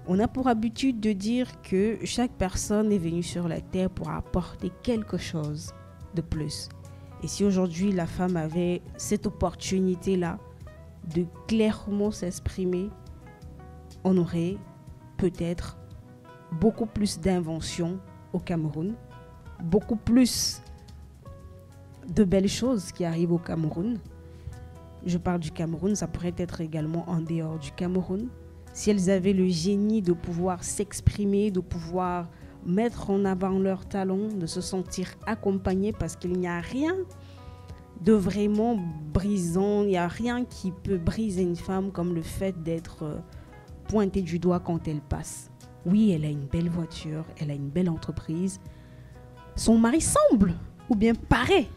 On a pour habitude de dire que chaque personne est venue sur la terre pour apporter quelque chose de plus. Et si aujourd'hui la femme avait cette opportunité-là de clairement s'exprimer, on aurait peut-être beaucoup plus d'inventions au Cameroun, beaucoup plus de belles choses qui arrivent au Cameroun. Je parle du Cameroun, ça pourrait être également en dehors du Cameroun. Si elles avaient le génie de pouvoir s'exprimer, de pouvoir mettre en avant leurs talents, de se sentir accompagnées, parce qu'il n'y a rien de vraiment brisant, il n'y a rien qui peut briser une femme comme le fait d'être pointée du doigt quand elle passe. Oui, elle a une belle voiture, elle a une belle entreprise. Son mari semble, ou bien paraît,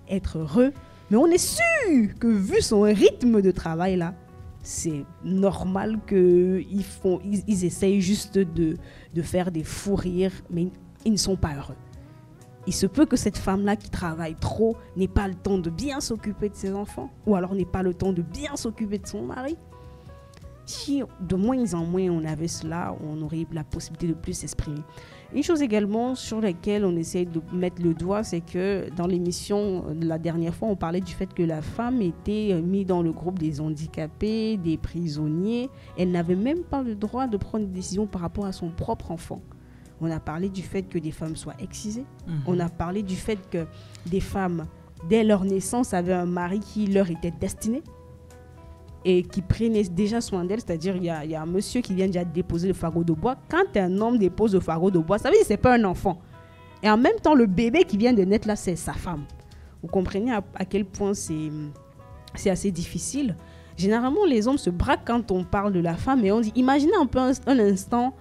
être heureux, mais on est sûr que vu son rythme de travail là, c'est normal qu'ils essayent juste de faire des fous rires, mais ils ne sont pas heureux. Il se peut que cette femme-là qui travaille trop n'ait pas le temps de bien s'occuper de ses enfants, ou alors n'ait pas le temps de bien s'occuper de son mari. Si de moins en moins on avait cela, on aurait la possibilité de plus s'exprimer. Une chose également sur laquelle on essaie de mettre le doigt, c'est que dans l'émission, la dernière fois, on parlait du fait que la femme était mise dans le groupe des handicapés, des prisonniers. Elle n'avait même pas le droit de prendre une décision par rapport à son propre enfant. On a parlé du fait que des femmes soient excisées. On a parlé du fait que des femmes, dès leur naissance, avaient un mari qui leur était destiné et qui prenait déjà soin d'elle. C'est-à-dire, il y a un monsieur qui vient déjà déposer le fardeau de bois. Quand un homme dépose le fardeau de bois, ça veut dire que ce n'est pas un enfant. Et en même temps, le bébé qui vient de naître là, c'est sa femme. Vous comprenez à quel point c'est assez difficile. Généralement, les hommes se braquent quand on parle de la femme et on dit, imaginez un peu un instant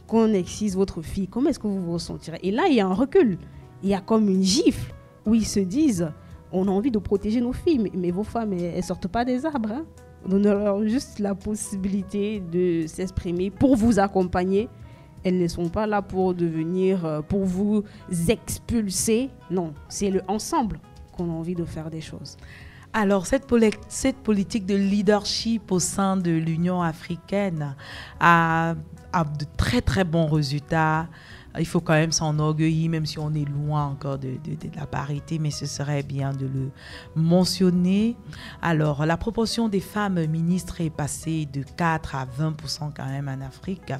qu'on excise votre fille. Comment est-ce que vous vous ressentirez? Et là, il y a un recul. Il y a comme une gifle où ils se disent, on a envie de protéger nos filles, mais vos femmes, elles ne sortent pas des arbres. Hein. Donnez-leur juste la possibilité de s'exprimer pour vous accompagner. Elles ne sont pas là pour pour vous expulser. Non, c'est le ensemble qu'on a envie de faire des choses. Alors, cette politique de leadership au sein de l'Union africaine a de très, très bons résultats. Il faut quand même s'enorgueillir, même si on est loin encore de la parité, mais ce serait bien de le mentionner. Alors, la proportion des femmes ministres est passée de 4 à 20% quand même en Afrique.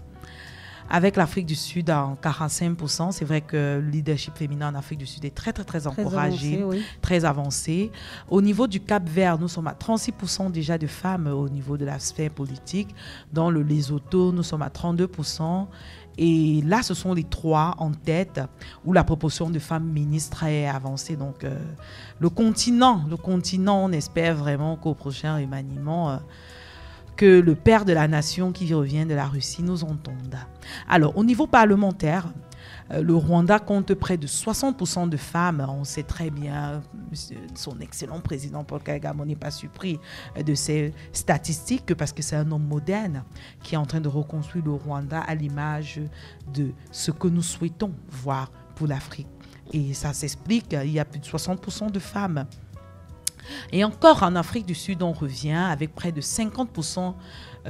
Avec l'Afrique du Sud en 45%, c'est vrai que le leadership féminin en Afrique du Sud est très, très, très encouragé, très avancé. Au niveau du Cap-Vert, nous sommes à 36% déjà de femmes au niveau de la sphère politique. Dans le Lesotho, nous sommes à 32%. Et là, ce sont les 3 en tête où la proportion de femmes ministres est avancée. Donc, le continent, on espère vraiment qu'au prochain remaniement, que le père de la nation qui revient de la Russie nous entende. Alors, au niveau parlementaire, le Rwanda compte près de 60% de femmes. On sait très bien, son excellent président Paul Kagame n'est pas surpris de ces statistiques parce que c'est un homme moderne qui est en train de reconstruire le Rwanda à l'image de ce que nous souhaitons voir pour l'Afrique. Et ça s'explique, il y a plus de 60% de femmes. Et encore en Afrique du Sud, on revient avec près de 50%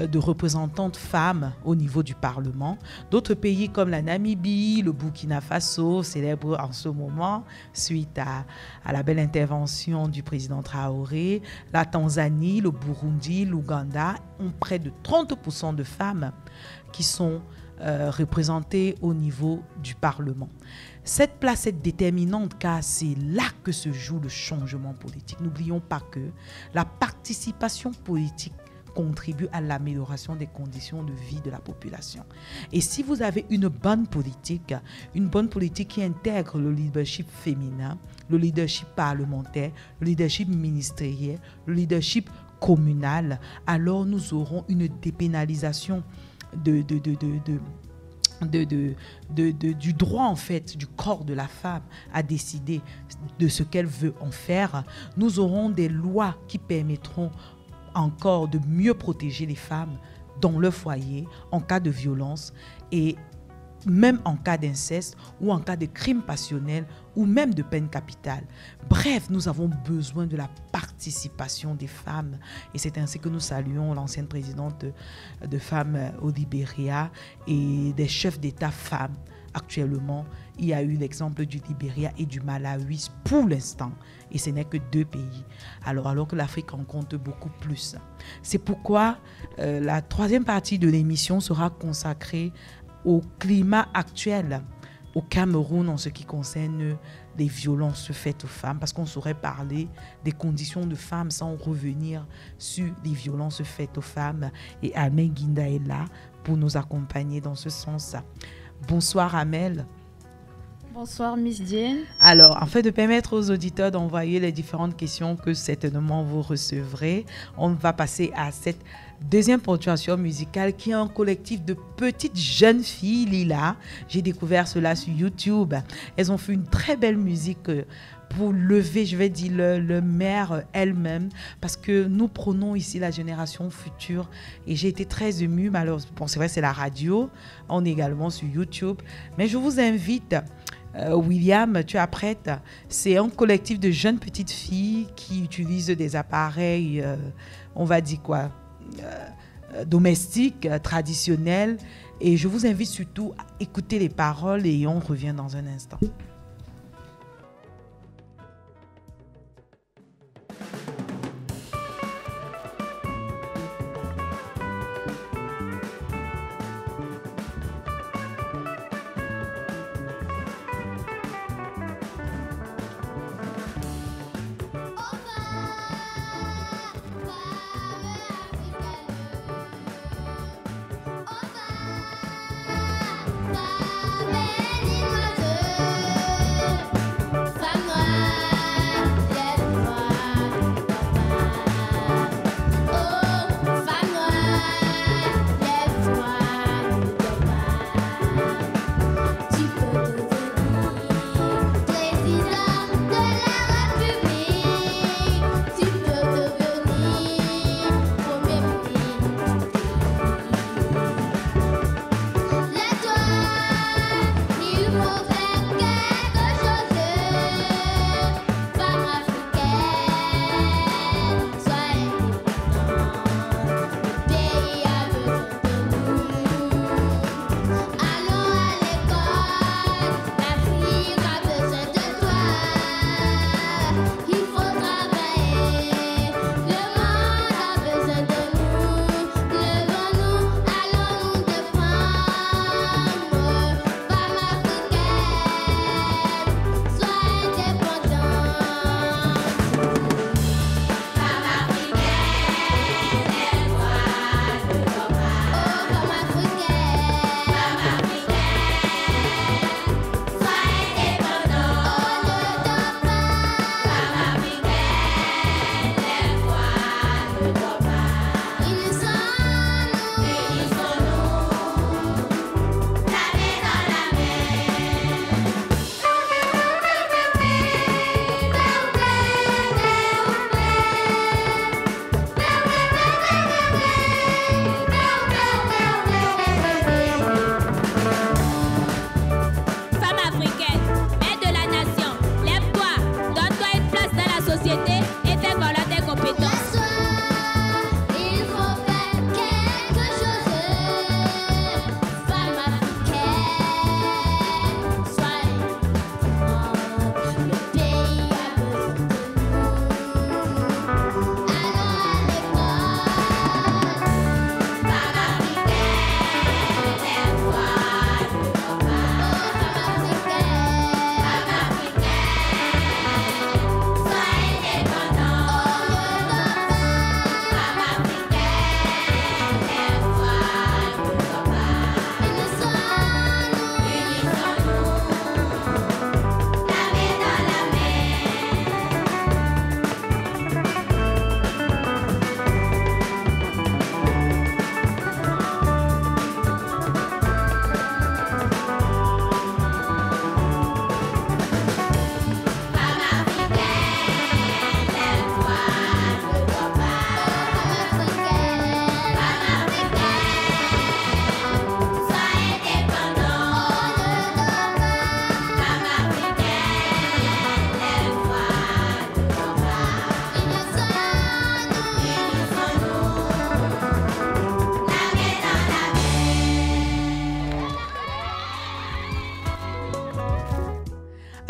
de représentantes femmes au niveau du Parlement. D'autres pays comme la Namibie, le Burkina Faso célèbrent en ce moment, suite à la belle intervention du président Traoré, la Tanzanie, le Burundi, l'Ouganda ont près de 30% de femmes qui sont représentées au niveau du Parlement. Cette place est déterminante car c'est là que se joue le changement politique. N'oublions pas que la participation politique contribue à l'amélioration des conditions de vie de la population. Et si vous avez une bonne politique qui intègre le leadership féminin, le leadership parlementaire, le leadership ministériel, le leadership communal, alors nous aurons une dépénalisation du droit en fait du corps de la femme à décider de ce qu'elle veut en faire. Nous aurons des lois qui permettront encore de mieux protéger les femmes dans leur foyer en cas de violence et même en cas d'inceste ou en cas de crime passionnel ou même de peine capitale. Bref, nous avons besoin de la participation des femmes et c'est ainsi que nous saluons l'ancienne présidente de Femmes au Libéria et des chefs d'État femmes. Actuellement, il y a eu l'exemple du Libéria et du Malawi pour l'instant et ce n'est que 2 pays. Alors que l'Afrique en compte beaucoup plus. C'est pourquoi la 3e partie de l'émission sera consacrée au climat actuel au Cameroun en ce qui concerne les violences faites aux femmes, parce qu'on saurait parler des conditions de femmes sans revenir sur les violences faites aux femmes. Et Amel Guinda est là pour nous accompagner dans ce sens. Bonsoir Amel. Bonsoir Miss Diane. Alors, afin de permettre aux auditeurs d'envoyer les différentes questions que certainement vous recevrez, on va passer à cette 2e ponctuation musicale qui est un collectif de petites jeunes filles, Lila. J'ai découvert cela sur YouTube. Elles ont fait une très belle musique pour lever, je vais dire, le mère elle-même, parce que nous prenons ici la génération future et j'ai été très émue. Malheureusement, bon, c'est vrai, c'est la radio, on est également sur YouTube, mais je vous invite, William, tu es prête? C'est un collectif de jeunes petites filles qui utilisent des appareils, on va dire quoi, domestiques, traditionnels, et je vous invite surtout à écouter les paroles et on revient dans un instant.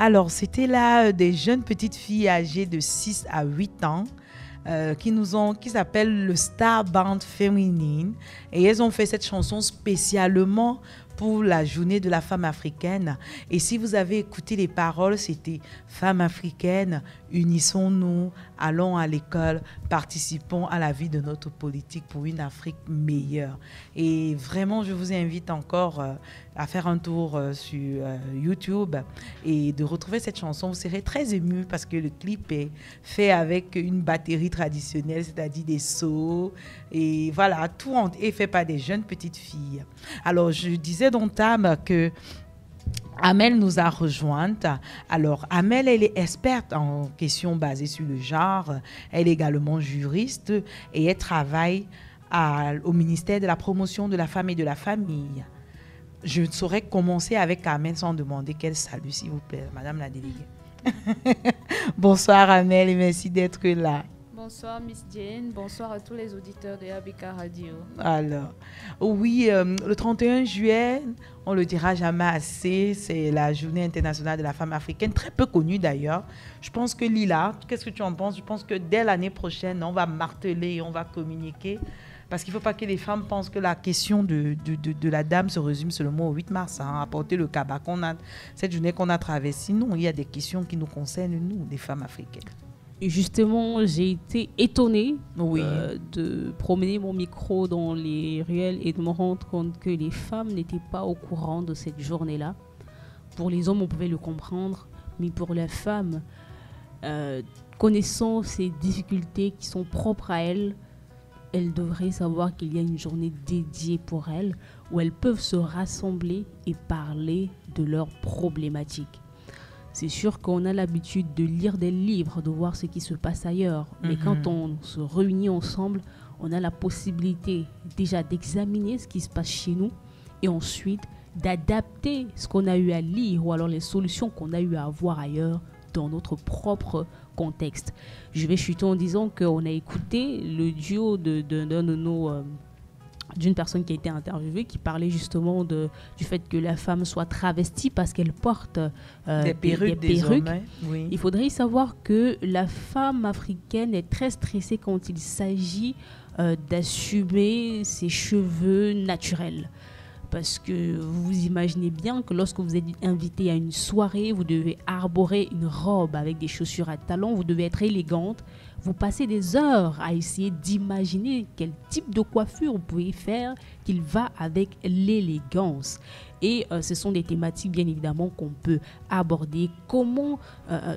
Alors, c'était là des jeunes petites filles âgées de 6 à 8 ans qui s'appellent le Star Band Féminine. Et elles ont fait cette chanson spécialement pour la journée de la femme africaine. Et si vous avez écouté les paroles, c'était « Femmes africaines, unissons-nous, allons à l'école, participons à la vie de notre politique pour une Afrique meilleure ». Et vraiment, je vous invite encore à faire un tour sur YouTube et de retrouver cette chanson. Vous serez très émus parce que le clip est fait avec une batterie traditionnelle, c'est-à-dire des seaux. Et voilà, tout est fait par des jeunes petites filles. Alors, je disais d'entame que Amel nous a rejointes. Alors, Amel, elle est experte en questions basées sur le genre. Elle est également juriste et elle travaille au ministère de la promotion de la femme et de la famille. Je ne saurais commencer avec Amel sans demander qu'elle salue, s'il vous plaît, Madame la déléguée. Bonsoir Amel et merci d'être là. Bonsoir Miss Jane, bonsoir à tous les auditeurs de Abika Radio. Alors, oui, le 31 juillet, on le dira jamais assez, c'est la journée internationale de la femme africaine, très peu connue d'ailleurs. Je pense que Lila, qu'est-ce que tu en penses? Je pense que dès l'année prochaine, on va marteler et on va communiquer. Parce qu'il ne faut pas que les femmes pensent que la question de la dame se résume seulement au 8 mars, hein, apporter le cabas cette journée qu'on a traversée. Non, il y a des questions qui nous concernent, nous, les femmes africaines. Justement, j'ai été étonnée de promener mon micro dans les ruelles et de me rendre compte que les femmes n'étaient pas au courant de cette journée-là. Pour les hommes, on pouvait le comprendre, mais pour les femmes, connaissant ces difficultés qui sont propres à elles, elles devraient savoir qu'il y a une journée dédiée pour elles où elles peuvent se rassembler et parler de leurs problématiques. C'est sûr qu'on a l'habitude de lire des livres, de voir ce qui se passe ailleurs. Mais quand on se réunit ensemble, on a la possibilité déjà d'examiner ce qui se passe chez nous et ensuite d'adapter ce qu'on a eu à lire ou alors les solutions qu'on a eu à avoir ailleurs dans notre propre contexte. Je vais chuter en disant qu'on a écouté le duo d'une personne qui a été interviewée qui parlait justement du fait que la femme soit travestie parce qu'elle porte des perruques. Oui. Il faudrait savoir que la femme africaine est très stressée quand il s'agit d'assumer ses cheveux naturels. Parce que vous imaginez bien que lorsque vous êtes invité à une soirée, vous devez arborer une robe avec des chaussures à talons, vous devez être élégante. Vous passez des heures à essayer d'imaginer quel type de coiffure vous pouvez faire qu'il va avec l'élégance. Et ce sont des thématiques, bien évidemment, qu'on peut aborder. Comment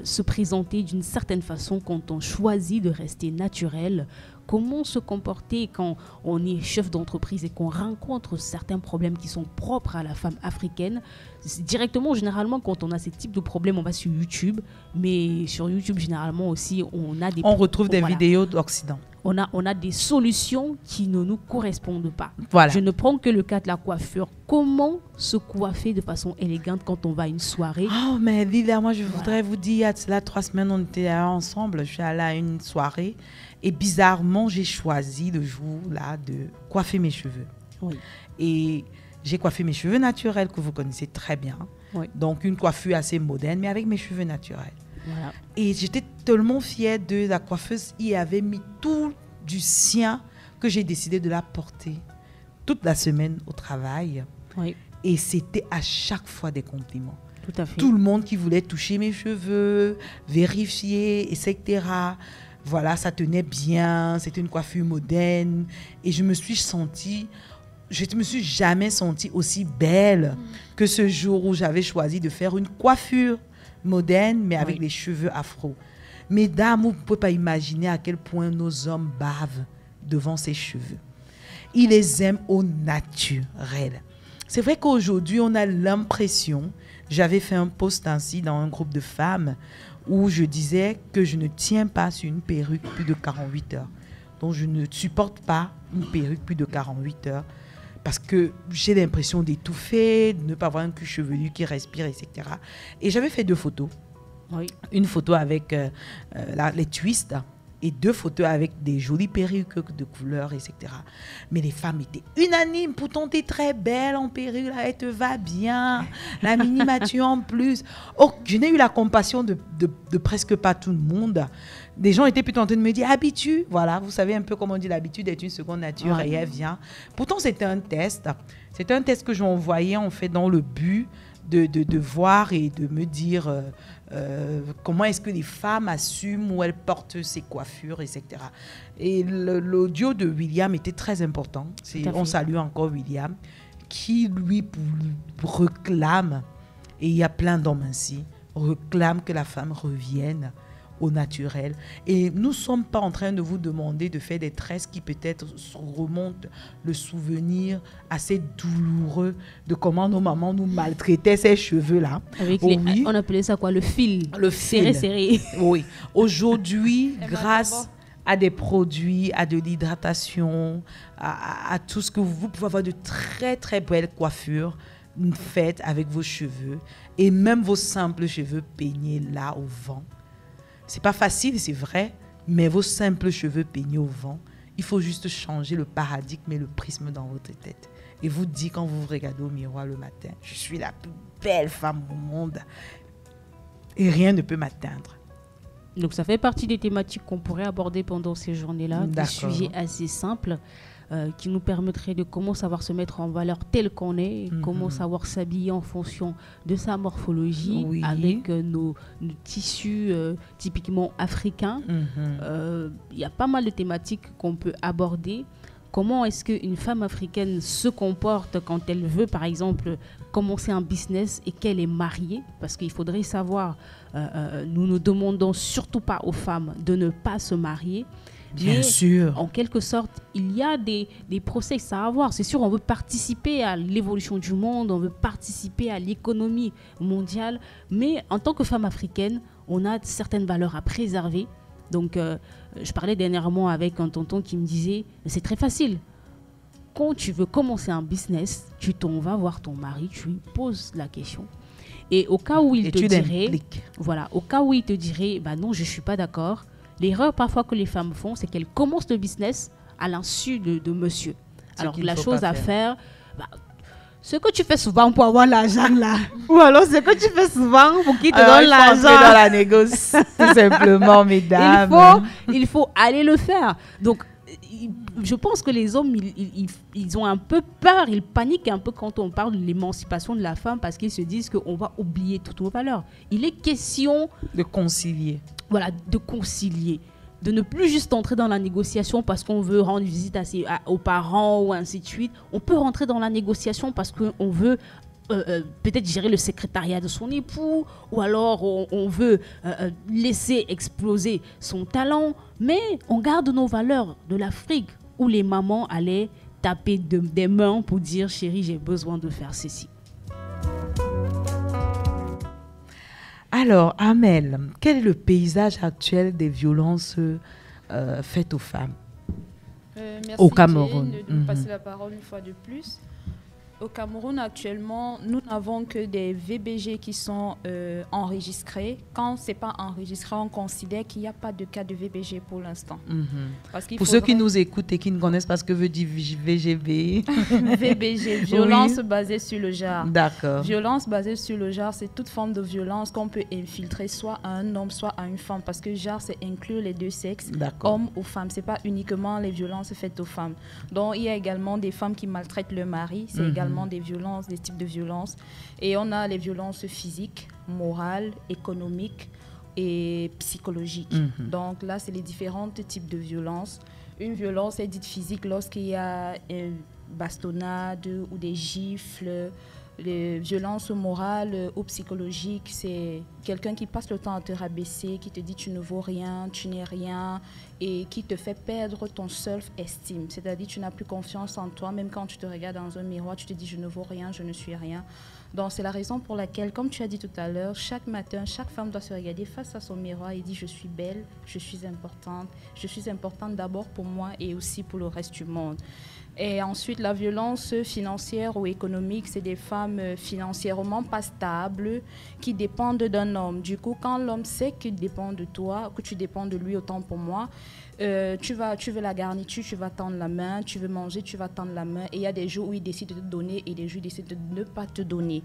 se présenter d'une certaine façon quand on choisit de rester naturel? Comment se comporter quand on est chef d'entreprise et qu'on rencontre certains problèmes qui sont propres à la femme africaine? Directement, généralement, quand on a ces types de problèmes, on va sur YouTube. Mais sur YouTube, généralement aussi, on retrouve des vidéos d'Occident. On a des solutions qui ne nous correspondent pas. Voilà. Je ne prends que le cas de la coiffure. Comment se coiffer de façon élégante quand on va à une soirée? Oh, mais Lila, moi, je voudrais vous dire, là, 3 semaines, on était ensemble. Je suis allée à une soirée. Et bizarrement, j'ai choisi le jour-là de coiffer mes cheveux. Oui. Et j'ai coiffé mes cheveux naturels, que vous connaissez très bien. Oui. Donc, une coiffure assez moderne, mais avec mes cheveux naturels. Voilà. Et j'étais tellement fière de la coiffeuse. Il avait mis tout du sien que j'ai décidé de la porter toute la semaine au travail. Oui. Et c'était à chaque fois des compliments. Tout à fait. Tout le monde qui voulait toucher mes cheveux, vérifier, etc. Voilà, ça tenait bien, c'était une coiffure moderne. Et je me suis jamais sentie aussi belle que ce jour où j'avais choisi de faire une coiffure moderne, mais avec les cheveux afro. Mesdames, vous ne pouvez pas imaginer à quel point nos hommes bavent devant ces cheveux. Ils les aiment au naturel. C'est vrai qu'aujourd'hui, on a l'impression, j'avais fait un post ainsi dans un groupe de femmes, où je disais que je ne tiens pas sur une perruque plus de 48 heures. Donc, je ne supporte pas une perruque plus de 48 heures parce que j'ai l'impression d'étouffer, de ne pas avoir un cul chevelu qui respire, etc. Et j'avais fait 2 photos. Oui. Une photo avec les twists et 2 photos avec des jolies perruques de couleur, etc. Mais les femmes étaient unanimes. Pourtant, tu es très belle en perruque, là, elle te va bien. La miniature en plus. Oh, je n'ai eu la compassion de presque pas tout le monde. Des gens étaient plutôt en train de me dire, habitue. Voilà, vous savez un peu comment on dit, l'habitude est une seconde nature et elle vient. Pourtant, c'était un test. C'était un test que j'envoyais en fait dans le but de voir et de me dire comment est-ce que les femmes assument ou elles portent ces coiffures, etc. Et l'audio de William était très important. On salue encore William, qui lui réclame, et il y a plein d'hommes ainsi, réclame que la femme revienne au naturel. Et nous ne sommes pas en train de vous demander de faire des tresses qui peut-être remontent le souvenir assez douloureux de comment nos mamans nous maltraitaient ces cheveux-là. On appelait ça quoi? Le fil. Le fil. Serré. Oui. Aujourd'hui, grâce à des produits, à de l'hydratation, à tout ce que vous pouvez avoir de très très belles coiffures faites avec vos cheveux et même vos simples cheveux peignés là au vent. C'est pas facile, c'est vrai, mais vos simples cheveux peignés au vent, il faut juste changer le paradigme et le prisme dans votre tête. Et vous dites quand vous vous regardez au miroir le matin, je suis la plus belle femme au monde et rien ne peut m'atteindre. Donc ça fait partie des thématiques qu'on pourrait aborder pendant ces journées-là, des sujets assez simples qui nous permettraient de comment savoir se mettre en valeur tel qu'on est, comment savoir s'habiller en fonction de sa morphologie, avec nos tissus typiquement africains. Il y a pas mal de thématiques qu'on peut aborder. Comment est-ce qu'une femme africaine se comporte quand elle veut, par exemple, commencer un business et qu'elle est mariée? Parce qu'il faudrait savoir, nous ne demandons surtout pas aux femmes de ne pas se marier. Bien sûr. En quelque sorte, il y a des process à avoir. C'est sûr, on veut participer à l'évolution du monde, on veut participer à l'économie mondiale. Mais en tant que femme africaine, on a certaines valeurs à préserver. Donc, je parlais dernièrement avec un tonton qui me disait, c'est très facile. Quand tu veux commencer un business, tu t'en vas voir ton mari, tu lui poses la question. Et au cas où il te dirait, bah non, je ne suis pas d'accord. L'erreur parfois que les femmes font, c'est qu'elles commencent le business à l'insu de monsieur. Alors la chose à faire, ce que tu fais souvent pour avoir l'argent là, ou alors ce que tu fais souvent pour qu'il te donne l'argent. Dans la négoce, tout simplement, mesdames. Il faut aller le faire. Donc, je pense que les hommes, ils ont un peu peur, ils paniquent un peu quand on parle de l'émancipation de la femme parce qu'ils se disent qu'on va oublier toutes nos valeurs. Il est question de concilier. Voilà, de concilier. De ne plus juste entrer dans la négociation parce qu'on veut rendre visite aux parents ou ainsi de suite. On peut rentrer dans la négociation parce qu'on veut peut-être gérer le secrétariat de son époux ou alors on veut laisser exploser son talent. Mais on garde nos valeurs de l'Afrique où les mamans allaient taper des mains pour dire « Chérie, j'ai besoin de faire ceci ». Alors, Amel, quel est le paysage actuel des violences faites aux femmes au Cameroun? Merci de nous passer la parole une fois de plus. Au Cameroun, actuellement, nous n'avons que des VBG qui sont enregistrés. Quand ce n'est pas enregistré, on considère qu'il n'y a pas de cas de VBG pour l'instant. Pour ceux qui nous écoutent et qui ne connaissent pas ce que veut dire VGB. VBG, violence basée sur le genre. D'accord. Violence basée sur le genre, c'est toute forme de violence qu'on peut infiltrer soit à un homme, soit à une femme. Parce que genre, c'est inclure les deux sexes, hommes ou femmes. Ce n'est pas uniquement les violences faites aux femmes. Donc, il y a également des femmes qui maltraitent leur mari. C'est également des violences, des types de violences. Et on a les violences physiques, morales, économiques et psychologiques. Donc là, c'est les différents types de violences. Une violence est dite physique lorsqu'il y a une bastonnade ou des gifles. Les violences morales ou psychologiques, c'est quelqu'un qui passe le temps à te rabaisser, qui te dit tu ne vaux rien, tu n'es rien et qui te fait perdre ton self-esteem. C'est-à-dire tu n'as plus confiance en toi, même quand tu te regardes dans un miroir, tu te dis je ne vaux rien, je ne suis rien. Donc c'est la raison pour laquelle, comme tu as dit tout à l'heure, chaque matin, chaque femme doit se regarder face à son miroir et dire je suis belle, je suis importante d'abord pour moi et aussi pour le reste du monde. Et ensuite, la violence financière ou économique, c'est des femmes financièrement pas stables qui dépendent d'un homme. Du coup, quand l'homme sait qu'il dépend de toi, que tu dépends de lui autant pour moi, tu veux la garniture, tu vas tendre la main, tu veux manger, tu vas tendre la main. Et il y a des jours où il décide de te donner et des jours où il décide de ne pas te donner.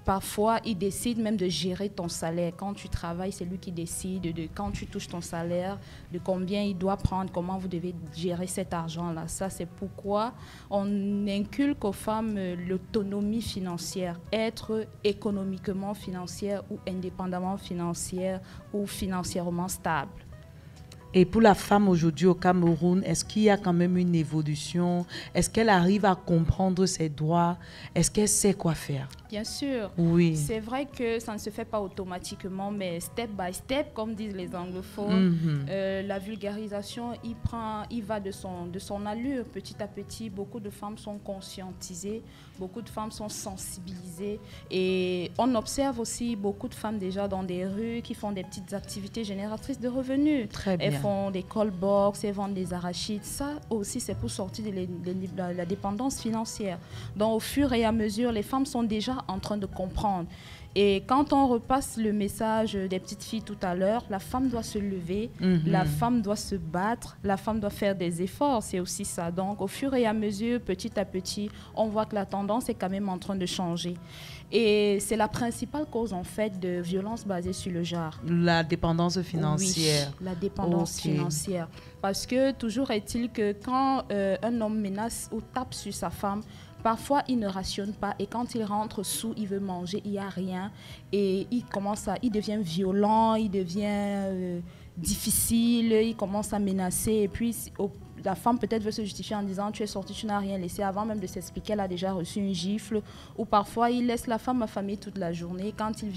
Parfois, il décide même de gérer ton salaire. Quand tu travailles, c'est lui qui décide de quand tu touches ton salaire, de combien il doit prendre, comment vous devez gérer cet argent-là. Ça, c'est pourquoi on inculque aux femmes l'autonomie financière, être économiquement financière ou indépendamment financière ou financièrement stable. Et pour la femme aujourd'hui au Cameroun, est-ce qu'il y a quand même une évolution? Est-ce qu'elle arrive à comprendre ses droits? Est-ce qu'elle sait quoi faire? Bien sûr. Oui. C'est vrai que ça ne se fait pas automatiquement, mais step by step, comme disent les anglophones, la vulgarisation, il va de son allure. Petit à petit, beaucoup de femmes sont conscientisées, beaucoup de femmes sont sensibilisées. Et on observe aussi beaucoup de femmes déjà dans des rues qui font des petites activités génératrices de revenus. Très bien. Elles font des call-box, elles vendent des arachides. Ça aussi, c'est pour sortir de la dépendance financière. Donc, au fur et à mesure, les femmes sont déjà en train de comprendre. Et quand on repasse le message des petites filles tout à l'heure, la femme doit se lever, la femme doit se battre, la femme doit faire des efforts, c'est aussi ça. Donc, au fur et à mesure, petit à petit, on voit que la tendance est quand même en train de changer. Et c'est la principale cause, en fait, de violences basées sur le genre. La dépendance financière. Oui, la dépendance financière. Parce que toujours est-il que quand un homme menace ou tape sur sa femme, parfois, il ne rationne pas et quand il rentre sous, il veut manger, il n'y a rien. Et il devient violent, il devient difficile, il commence à menacer. Et puis, la femme peut-être veut se justifier en disant « tu es sortie, tu n'as rien laissé ». Avant même de s'expliquer, elle a déjà reçu une gifle. Ou parfois, il laisse la femme affamée toute la journée. Quand il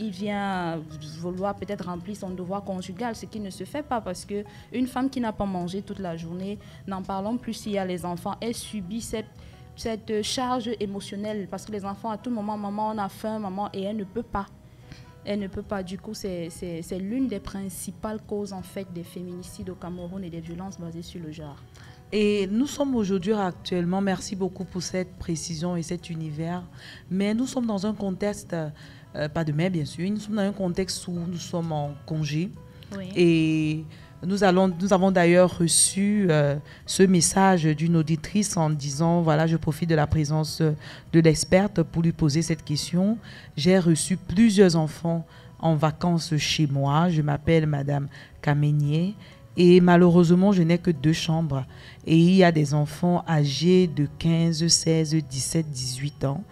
vient vouloir peut-être remplir son devoir conjugal, ce qui ne se fait pas parce qu'une femme qui n'a pas mangé toute la journée, n'en parlons plus s'il y a les enfants, elle subit cette charge émotionnelle parce que les enfants, à tout moment, maman, on a faim, maman, et elle ne peut pas. Elle ne peut pas. Du coup, c'est l'une des principales causes, en fait, des féminicides au Cameroun et des violences basées sur le genre. Et nous sommes aujourd'hui actuellement, merci beaucoup pour cette précision et cet univers, mais nous sommes dans un contexte, pas de mai bien sûr, nous sommes dans un contexte où nous sommes en congé. Oui. Et nous avons d'ailleurs reçu ce message d'une auditrice en disant, voilà, je profite de la présence de l'experte pour lui poser cette question. J'ai reçu plusieurs enfants en vacances chez moi. Je m'appelle Madame Kamenier et malheureusement, je n'ai que 2 chambres. Et il y a des enfants âgés de 15, 16, 17, 18 ans.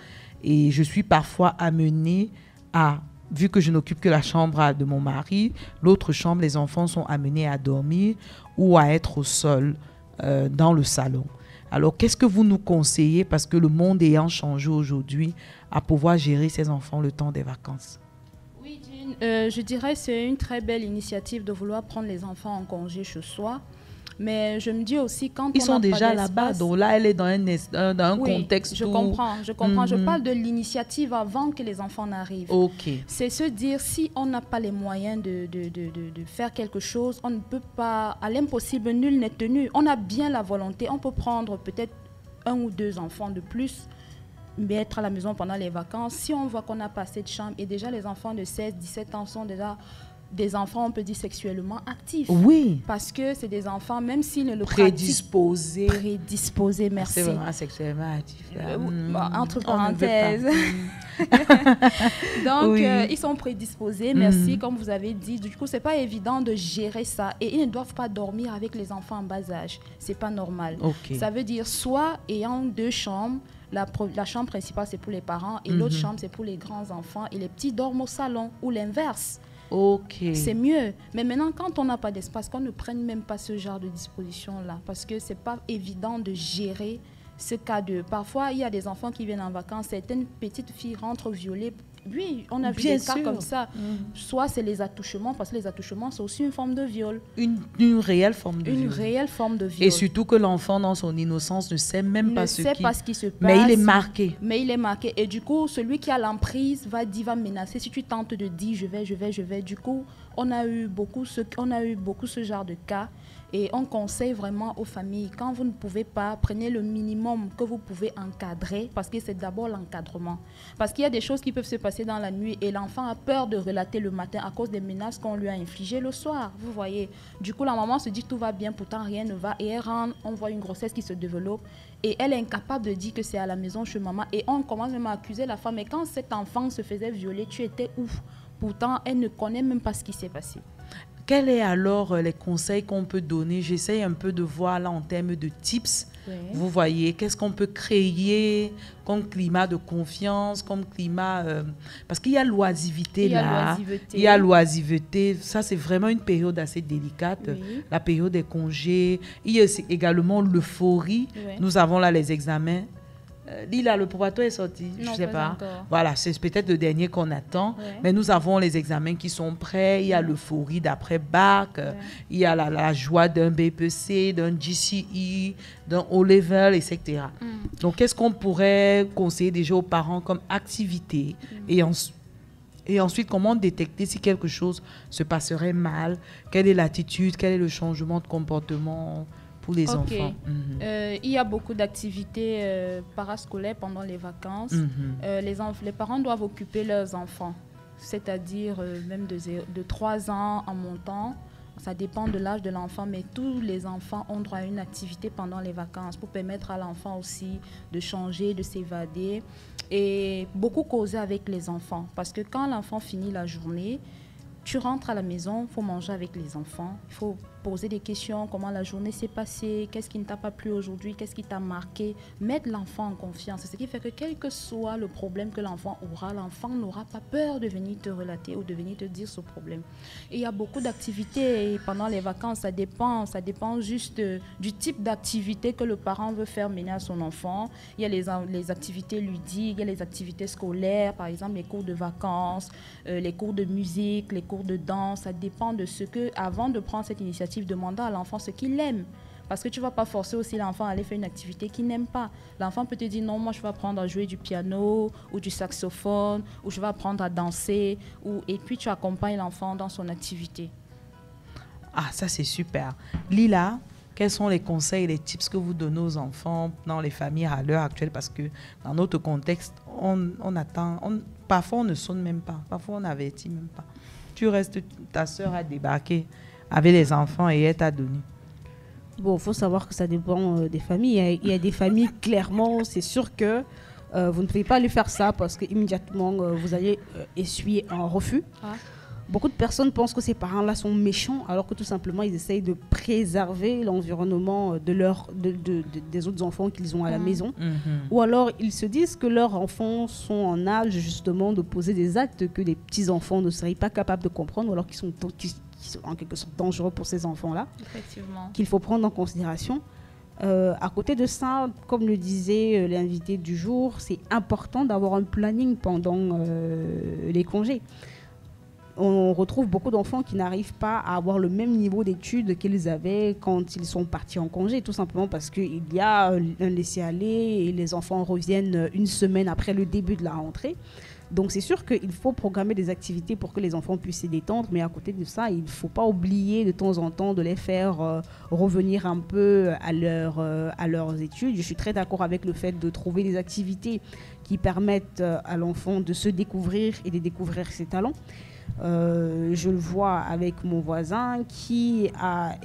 Et je suis parfois amenée à... Vu que je n'occupe que la chambre de mon mari, l'autre chambre, les enfants sont amenés à dormir ou à être au sol dans le salon. Alors, qu'est-ce que vous nous conseillez, parce que le monde ayant changé aujourd'hui, à pouvoir gérer ces enfants le temps des vacances? Oui, je dirais que c'est une très belle initiative de vouloir prendre les enfants en congé chez soi. Mais je me dis aussi quand ils sont déjà là-bas, donc là elle est dans un contexte. Je comprends. Je parle de l'initiative avant que les enfants n'arrivent. Ok. C'est se dire si on n'a pas les moyens de faire quelque chose, on ne peut pas. À l'impossible, nul n'est tenu. On a bien la volonté. On peut prendre peut-être 1 ou 2 enfants de plus, mais être à la maison pendant les vacances. Si on voit qu'on n'a pas assez de chambres et déjà les enfants de 16, 17 ans sont déjà des enfants, on peut dire, sexuellement actifs. Oui. Parce que c'est des enfants, même s'ils ne le prédisposés. Prédisposés, merci. C'est vraiment sexuellement actif. Entre parenthèses. Donc, oui. Ils sont prédisposés, merci, comme vous avez dit. Du coup, c'est pas évident de gérer ça. Et ils ne doivent pas dormir avec les enfants en bas âge. C'est pas normal. Okay. Ça veut dire, soit ayant 2 chambres, la chambre principale, c'est pour les parents, et l'autre chambre, c'est pour les grands enfants, et les petits dorment au salon, ou l'inverse. Ok. C'est mieux. Mais maintenant, quand on n'a pas d'espace, qu'on ne prenne même pas ce genre de disposition-là, parce que c'est pas évident de gérer ce cas de... Parfois, il y a des enfants qui viennent en vacances, certaines petites filles rentrent violées Oui, on a vu des cas comme ça. Soit c'est les attouchements, parce que les attouchements, c'est aussi une forme de viol. Une réelle forme de viol. Une réelle forme de viol. Et surtout que l'enfant, dans son innocence, ne sait même pas ce qui se passe. Mais il est marqué. Mais il est marqué. Et du coup, celui qui a l'emprise va menacer. Si tu tentes de dire je vais. Du coup, on a eu beaucoup ce genre de cas. Et on conseille vraiment aux familles, quand vous ne pouvez pas, prenez le minimum que vous pouvez encadrer, parce que c'est d'abord l'encadrement. Parce qu'il y a des choses qui peuvent se passer dans la nuit et l'enfant a peur de relater le matin à cause des menaces qu'on lui a infligées le soir, vous voyez. Du coup, la maman se dit tout va bien, pourtant rien ne va. Et elle rentre, on voit une grossesse qui se développe et elle est incapable de dire que c'est à la maison chez maman. Et on commence même à accuser la femme. Mais quand cet enfant se faisait violer, tu étais où? Pourtant, elle ne connaît même pas ce qui s'est passé. Quels sont alors les conseils qu'on peut donner? J'essaye un peu de voir là en termes de tips. Oui. Vous voyez, qu'est-ce qu'on peut créer comme climat de confiance, comme climat... parce qu'il y a l'oisivité là. Il y a l'oisiveté. Ça, c'est vraiment une période assez délicate. Oui. La période des congés. Il y a également l'euphorie. Oui. Nous avons là les examens. Lila, le probatoire est sorti, non, je ne sais pas. Encore. Voilà, c'est peut-être le dernier qu'on attend. Ouais. Mais nous avons les examens qui sont prêts. Il y a l'euphorie d'après bac. Ouais. Il y a la joie d'un BPC, d'un GCE, d'un O-level, etc. Donc, qu'est-ce qu'on pourrait conseiller déjà aux parents comme activité et ensuite, comment détecter si quelque chose se passerait mal? Quelle est l'attitude? Quel est le changement de comportement pour les enfants? Il y a beaucoup d'activités parascolaires pendant les vacances. Les parents doivent occuper leurs enfants, c'est-à-dire même de 3 ans en montant. Ça dépend de l'âge de l'enfant, mais tous les enfants ont droit à une activité pendant les vacances pour permettre à l'enfant aussi de changer, de s'évader et beaucoup causer avec les enfants. Parce que quand l'enfant finit la journée, tu rentres à la maison, il faut manger avec les enfants, il faut poser des questions, comment la journée s'est passée, qu'est-ce qui ne t'a pas plu aujourd'hui, qu'est-ce qui t'a marqué, mettre l'enfant en confiance. C'est ce qui fait que quel que soit le problème que l'enfant aura, l'enfant n'aura pas peur de venir te relater ou de venir te dire ce problème. Et il y a beaucoup d'activités pendant les vacances, ça dépend juste du type d'activité que le parent veut faire mener à son enfant. Il y a les activités ludiques, il y a les activités scolaires, par exemple les cours de vacances, les cours de musique, les cours de danse. Ça dépend de ce que, avant de prendre cette initiative, demandant à l'enfant ce qu'il aime. Parce que tu ne vas pas forcer aussi l'enfant à aller faire une activité qu'il n'aime pas. L'enfant peut te dire non, moi je vais apprendre à jouer du piano ou du saxophone ou je vais apprendre à danser. Et puis tu accompagnes l'enfant dans son activité. Ah, ça c'est super. Lila, quels sont les conseils, les tips que vous donnez aux enfants dans les familles à l'heure actuelle? Parce que dans notre contexte, on attend, parfois on ne sonne même pas, parfois on n'avertit même pas. Tu restes, ta soeur a débarqué avec les enfants et elle t'a donné. Bon, il faut savoir que ça dépend des familles. Il y a des familles, clairement, c'est sûr que vous ne pouvez pas lui faire ça parce qu'immédiatement, vous allez essuyer un refus. Ah. Beaucoup de personnes pensent que ces parents-là sont méchants alors que tout simplement, ils essayent de préserver l'environnement des autres enfants qu'ils ont à la maison. Ou alors, ils se disent que leurs enfants sont en âge justement de poser des actes que les petits-enfants ne seraient pas capables de comprendre ou alors qui sont en quelque sorte dangereux pour ces enfants-là, qu'il faut prendre en considération. À côté de ça, comme le disait l'invité du jour, c'est important d'avoir un planning pendant les congés. On retrouve beaucoup d'enfants qui n'arrivent pas à avoir le même niveau d'études qu'ils avaient quand ils sont partis en congé, tout simplement parce qu'il y a un laisser-aller et les enfants reviennent une semaine après le début de la rentrée. Donc c'est sûr qu'il faut programmer des activités pour que les enfants puissent se détendre, mais à côté de ça, il ne faut pas oublier de temps en temps de les faire revenir un peu à leurs études. Je suis très d'accord avec le fait de trouver des activités qui permettent à l'enfant de se découvrir et de découvrir ses talents. Je le vois avec mon voisin qui a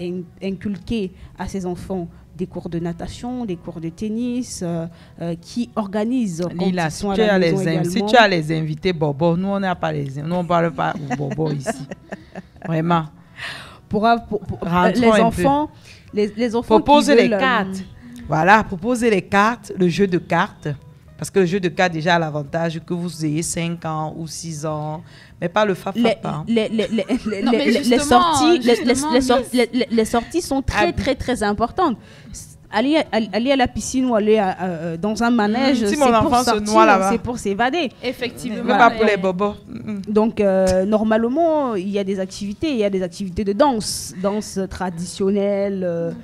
inculqué à ses enfants des cours de natation, des cours de tennis, qui organisent quand Lila, ils sont à la maison également. Si tu as les invités Bobo, nous on n'a pas nous on parle pas Bobo ici. Vraiment. Pour les enfants, les enfants pour poser les cartes. Voilà, pour poser les cartes, le jeu de cartes. Parce que le jeu de cartes déjà a l'avantage que vous ayez 5 ans ou 6 ans, mais pas le fap-fap. Les sorties sont très importantes. aller à la piscine ou aller dans un manège, si mon enfant se noie là-bas, c'est pour s'évader. Effectivement. Pas pour les bobos. Donc, normalement, il y a des activités de danse traditionnelle.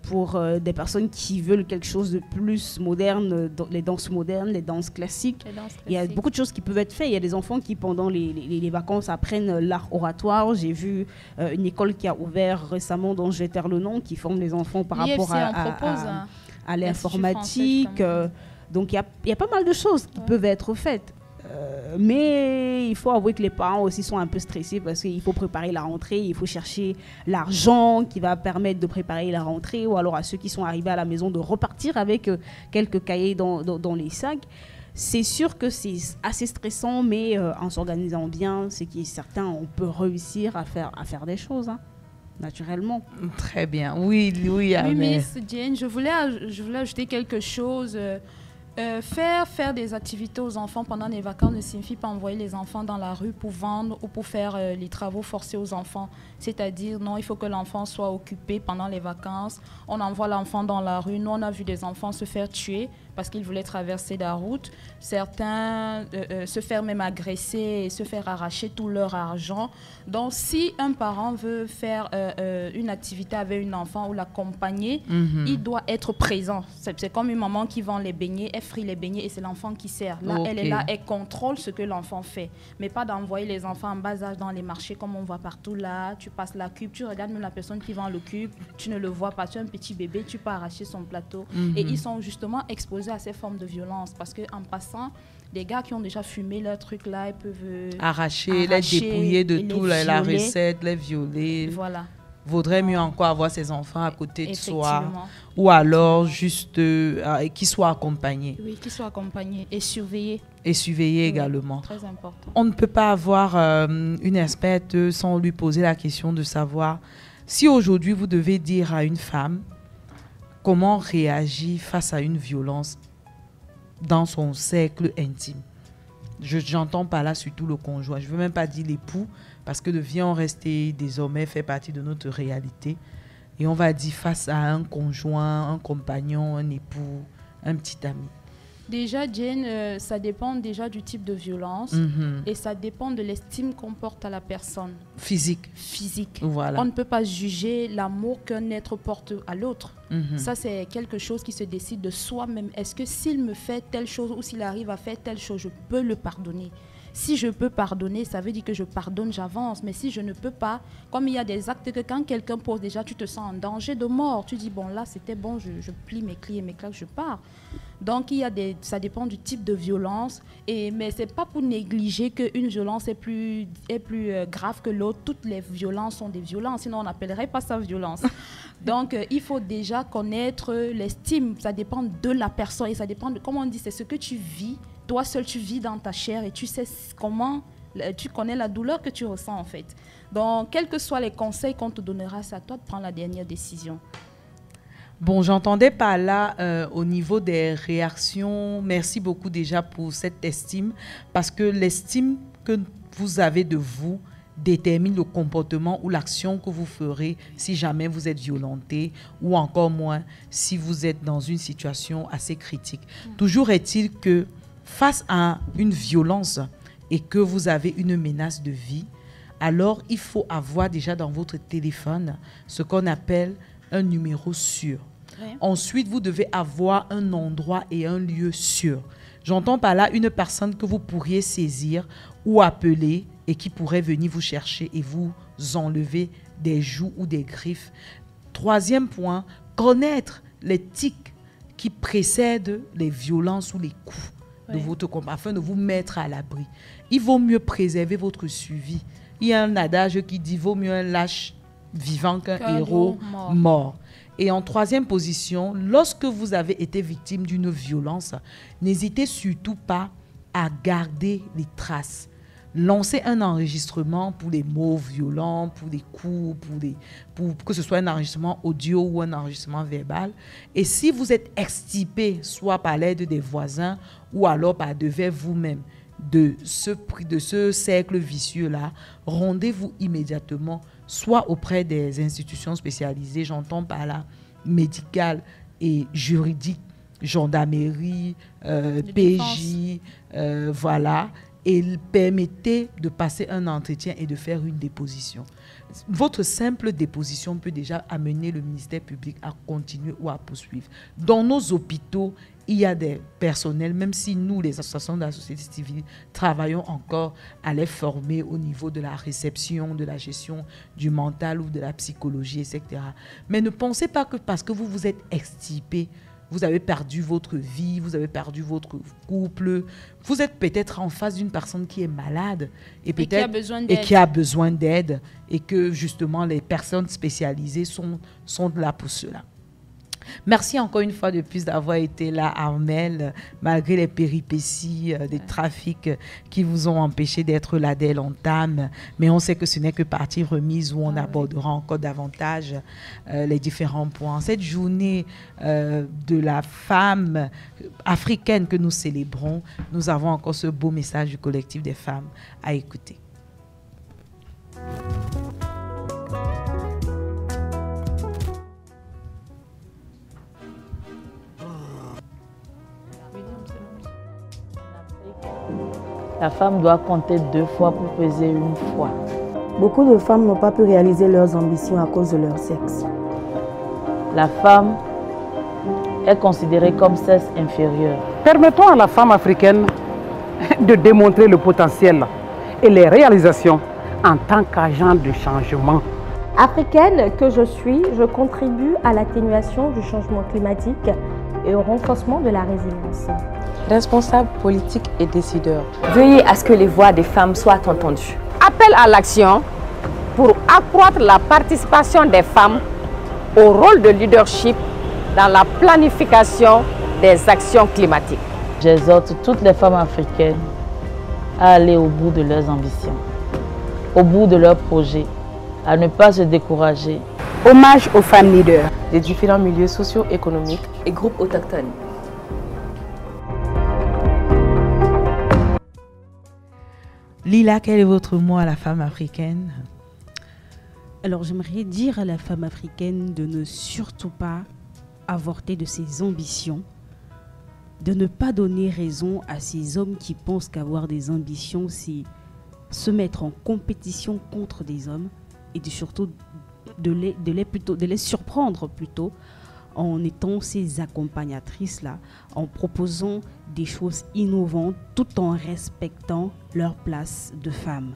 Pour des personnes qui veulent quelque chose de plus moderne, les danses modernes, les danses classiques. Il y a beaucoup de choses qui peuvent être faites. Il y a des enfants qui, pendant les vacances, apprennent l'art oratoire. J'ai vu une école qui a ouvert récemment, dont je vais taire le nom, qui forme les enfants par rapport à l'informatique. Donc, il y a pas mal de choses qui peuvent être faites. Mais il faut avouer que les parents aussi sont un peu stressés parce qu'il faut préparer la rentrée, il faut chercher l'argent qui va permettre de préparer la rentrée, ou alors à ceux qui sont arrivés à la maison de repartir avec quelques cahiers dans les sacs. C'est sûr que c'est assez stressant, mais en s'organisant bien, c'est qui est certain, on peut réussir à faire des choses, hein, naturellement. Très bien. Oui, Miss Jane, je voulais ajouter quelque chose. Faire des activités aux enfants pendant les vacances ne signifie pas envoyer les enfants dans la rue pour vendre ou pour faire les travaux forcés aux enfants. C'est-à-dire, non, il faut que l'enfant soit occupé pendant les vacances. On envoie l'enfant dans la rue. Nous, on a vu des enfants se faire tuer parce qu'ils voulaient traverser la route. Certains se faire même agresser et se faire arracher tout leur argent. Donc, si un parent veut faire une activité avec un enfant ou l'accompagner, il doit être présent. C'est comme une maman qui vend les beignets, elle frit les beignets et c'est l'enfant qui sert. Là, elle est là, elle contrôle ce que l'enfant fait. Mais pas d'envoyer les enfants en bas âge dans les marchés comme on voit partout là. Tu passes la cube, tu regardes même la personne qui vend le cube, tu ne le vois pas, tu es un petit bébé, tu peux arracher son plateau. Et ils sont justement exposés à ces formes de violence parce qu'en passant, les gars qui ont déjà fumé leur truc là, ils peuvent arracher, les dépouiller de tout, la recette, les violer. Voilà. Vaudrait mieux encore avoir ses enfants à côté de soi, ou alors juste qu'ils soient accompagnés. Oui, qu'ils soient accompagnés et surveillés. Et surveillés également. Très important. On ne peut pas avoir une experte sans lui poser la question de savoir si aujourd'hui vous devez dire à une femme comment réagir face à une violence dans son cercle intime. J'entends par là surtout le conjoint. Je ne veux même pas dire l'époux, parce que le viand resté désormais fait partie de notre réalité. Et on va dire face à un conjoint, un compagnon, un époux, un petit ami. Déjà, Jane, ça dépend déjà du type de violence et ça dépend de l'estime qu'on porte à la personne. Physique. Voilà. On ne peut pas juger l'amour qu'un être porte à l'autre. Ça, c'est quelque chose qui se décide de soi-même. Est-ce que s'il me fait telle chose ou s'il arrive à faire telle chose, je peux le pardonner? Si je peux pardonner, ça veut dire que je pardonne, j'avance. Mais si je ne peux pas, comme il y a des actes que quand quelqu'un pose déjà, tu te sens en danger de mort. Tu dis, bon là, c'était bon, je plie mes clés et mes claques, je pars. Donc, ça dépend du type de violence. Mais ce n'est pas pour négliger qu'une violence est plus grave que l'autre. Toutes les violences sont des violences, sinon on n'appellerait pas ça violence. Donc, il faut déjà connaître l'estime. Ça dépend de la personne et ça dépend de, comme on dit, c'est ce que tu vis. Toi seul, tu vis dans ta chair et tu sais comment, tu connais la douleur que tu ressens en fait. Donc, quels que soient les conseils qu'on te donnera, c'est à toi de prendre la dernière décision. Bon, j'entendais par là au niveau des réactions. Merci beaucoup déjà pour cette estime, parce que l'estime que vous avez de vous détermine le comportement ou l'action que vous ferez si jamais vous êtes violenté, ou encore moins si vous êtes dans une situation assez critique. Toujours est-il que face à une violence et que vous avez une menace de vie, alors il faut avoir déjà dans votre téléphone ce qu'on appelle un numéro sûr. Ouais. Ensuite, vous devez avoir un endroit et un lieu sûr. J'entends par là une personne que vous pourriez saisir ou appeler et qui pourrait venir vous chercher et vous enlever des joues ou des griffes. Troisième point, connaître les tics qui précèdent les violences ou les coups de votre combat, afin de vous mettre à l'abri. Il vaut mieux préserver votre suivi. Il y a un adage qui dit « vaut mieux un lâche vivant qu'un héros mort ». Et en troisième position, lorsque vous avez été victime d'une violence, n'hésitez surtout pas à garder les traces. Lancez un enregistrement pour les mots violents, pour les coups, pour que ce soit un enregistrement audio ou un enregistrement verbal. Et si vous êtes extirpé, soit par l'aide des voisins ou alors par devers vous-même de ce cercle vicieux-là, rendez-vous immédiatement, soit auprès des institutions spécialisées, j'entends par là médicales, et juridiques, gendarmerie, PJ, voilà. Et il permettait de passer un entretien et de faire une déposition. Votre simple déposition peut déjà amener le ministère public à continuer ou à poursuivre. Dans nos hôpitaux, il y a des personnels, même si nous, les associations de la société civile, travaillons encore à les former au niveau de la réception, de la gestion du mental ou de la psychologie, etc. Mais ne pensez pas que parce que vous vous êtes extirpé, vous avez perdu votre vie, vous avez perdu votre couple. Vous êtes peut-être en face d'une personne qui est malade et qui a besoin d'aide et que justement les personnes spécialisées sont là pour cela. Merci encore une fois de plus d'avoir été là, Armel, malgré les péripéties des trafics qui vous ont empêché d'être là dès longtemps. Mais on sait que ce n'est que partie remise où on abordera encore davantage les différents points. Cette journée de la femme africaine que nous célébrons, nous avons encore ce beau message du collectif des femmes à écouter. La femme doit compter 2 fois pour peser 1 fois. Beaucoup de femmes n'ont pas pu réaliser leurs ambitions à cause de leur sexe. La femme est considérée comme sexe inférieur. Permettons à la femme africaine de démontrer le potentiel et les réalisations en tant qu'agent de changement. Africaine que je suis, je contribue à l'atténuation du changement climatique et au renforcement de la résilience. Responsable politique et décideur. Veillez à ce que les voix des femmes soient entendues. Appel à l'action pour accroître la participation des femmes au rôle de leadership dans la planification des actions climatiques. J'exhorte toutes les femmes africaines à aller au bout de leurs ambitions, au bout de leurs projets, à ne pas se décourager. Hommage aux femmes leaders des différents milieux socio-économiques et groupes autochtones. Lila, quel est votre mot à la femme africaine? Alors, j'aimerais dire à la femme africaine de ne surtout pas avorter de ses ambitions, de ne pas donner raison à ces hommes qui pensent qu'avoir des ambitions, c'est se mettre en compétition contre des hommes et surtout de les surprendre plutôt en étant ces accompagnatrices-là, en proposant des choses innovantes tout en respectant leur place de femme.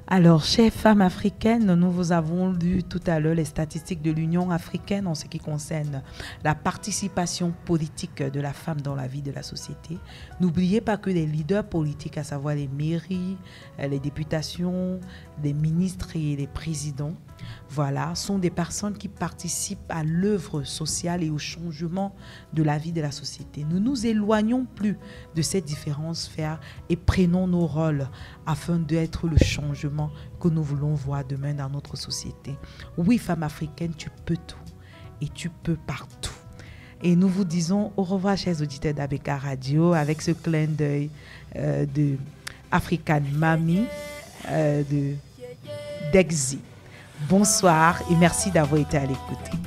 Alors, chères femmes africaines, nous vous avons lu tout à l'heure les statistiques de l'Union africaine en ce qui concerne la participation politique de la femme dans la vie de la société. N'oubliez pas que les leaders politiques, à savoir les mairies, les députations, les ministres et les présidents, voilà, sont des personnes qui participent à l'œuvre sociale et au changement de la vie de la société. Nous nous éloignons plus de ces différentes sphères et prenons nos rôles afin d'être le changement que nous voulons voir demain dans notre société. Oui, femme africaine, tu peux tout et tu peux partout. Et nous vous disons au revoir, chers auditeurs d'ABK Radio, avec ce clin d'œil de African Mami d'Exi. Bonsoir et merci d'avoir été à l'écoute.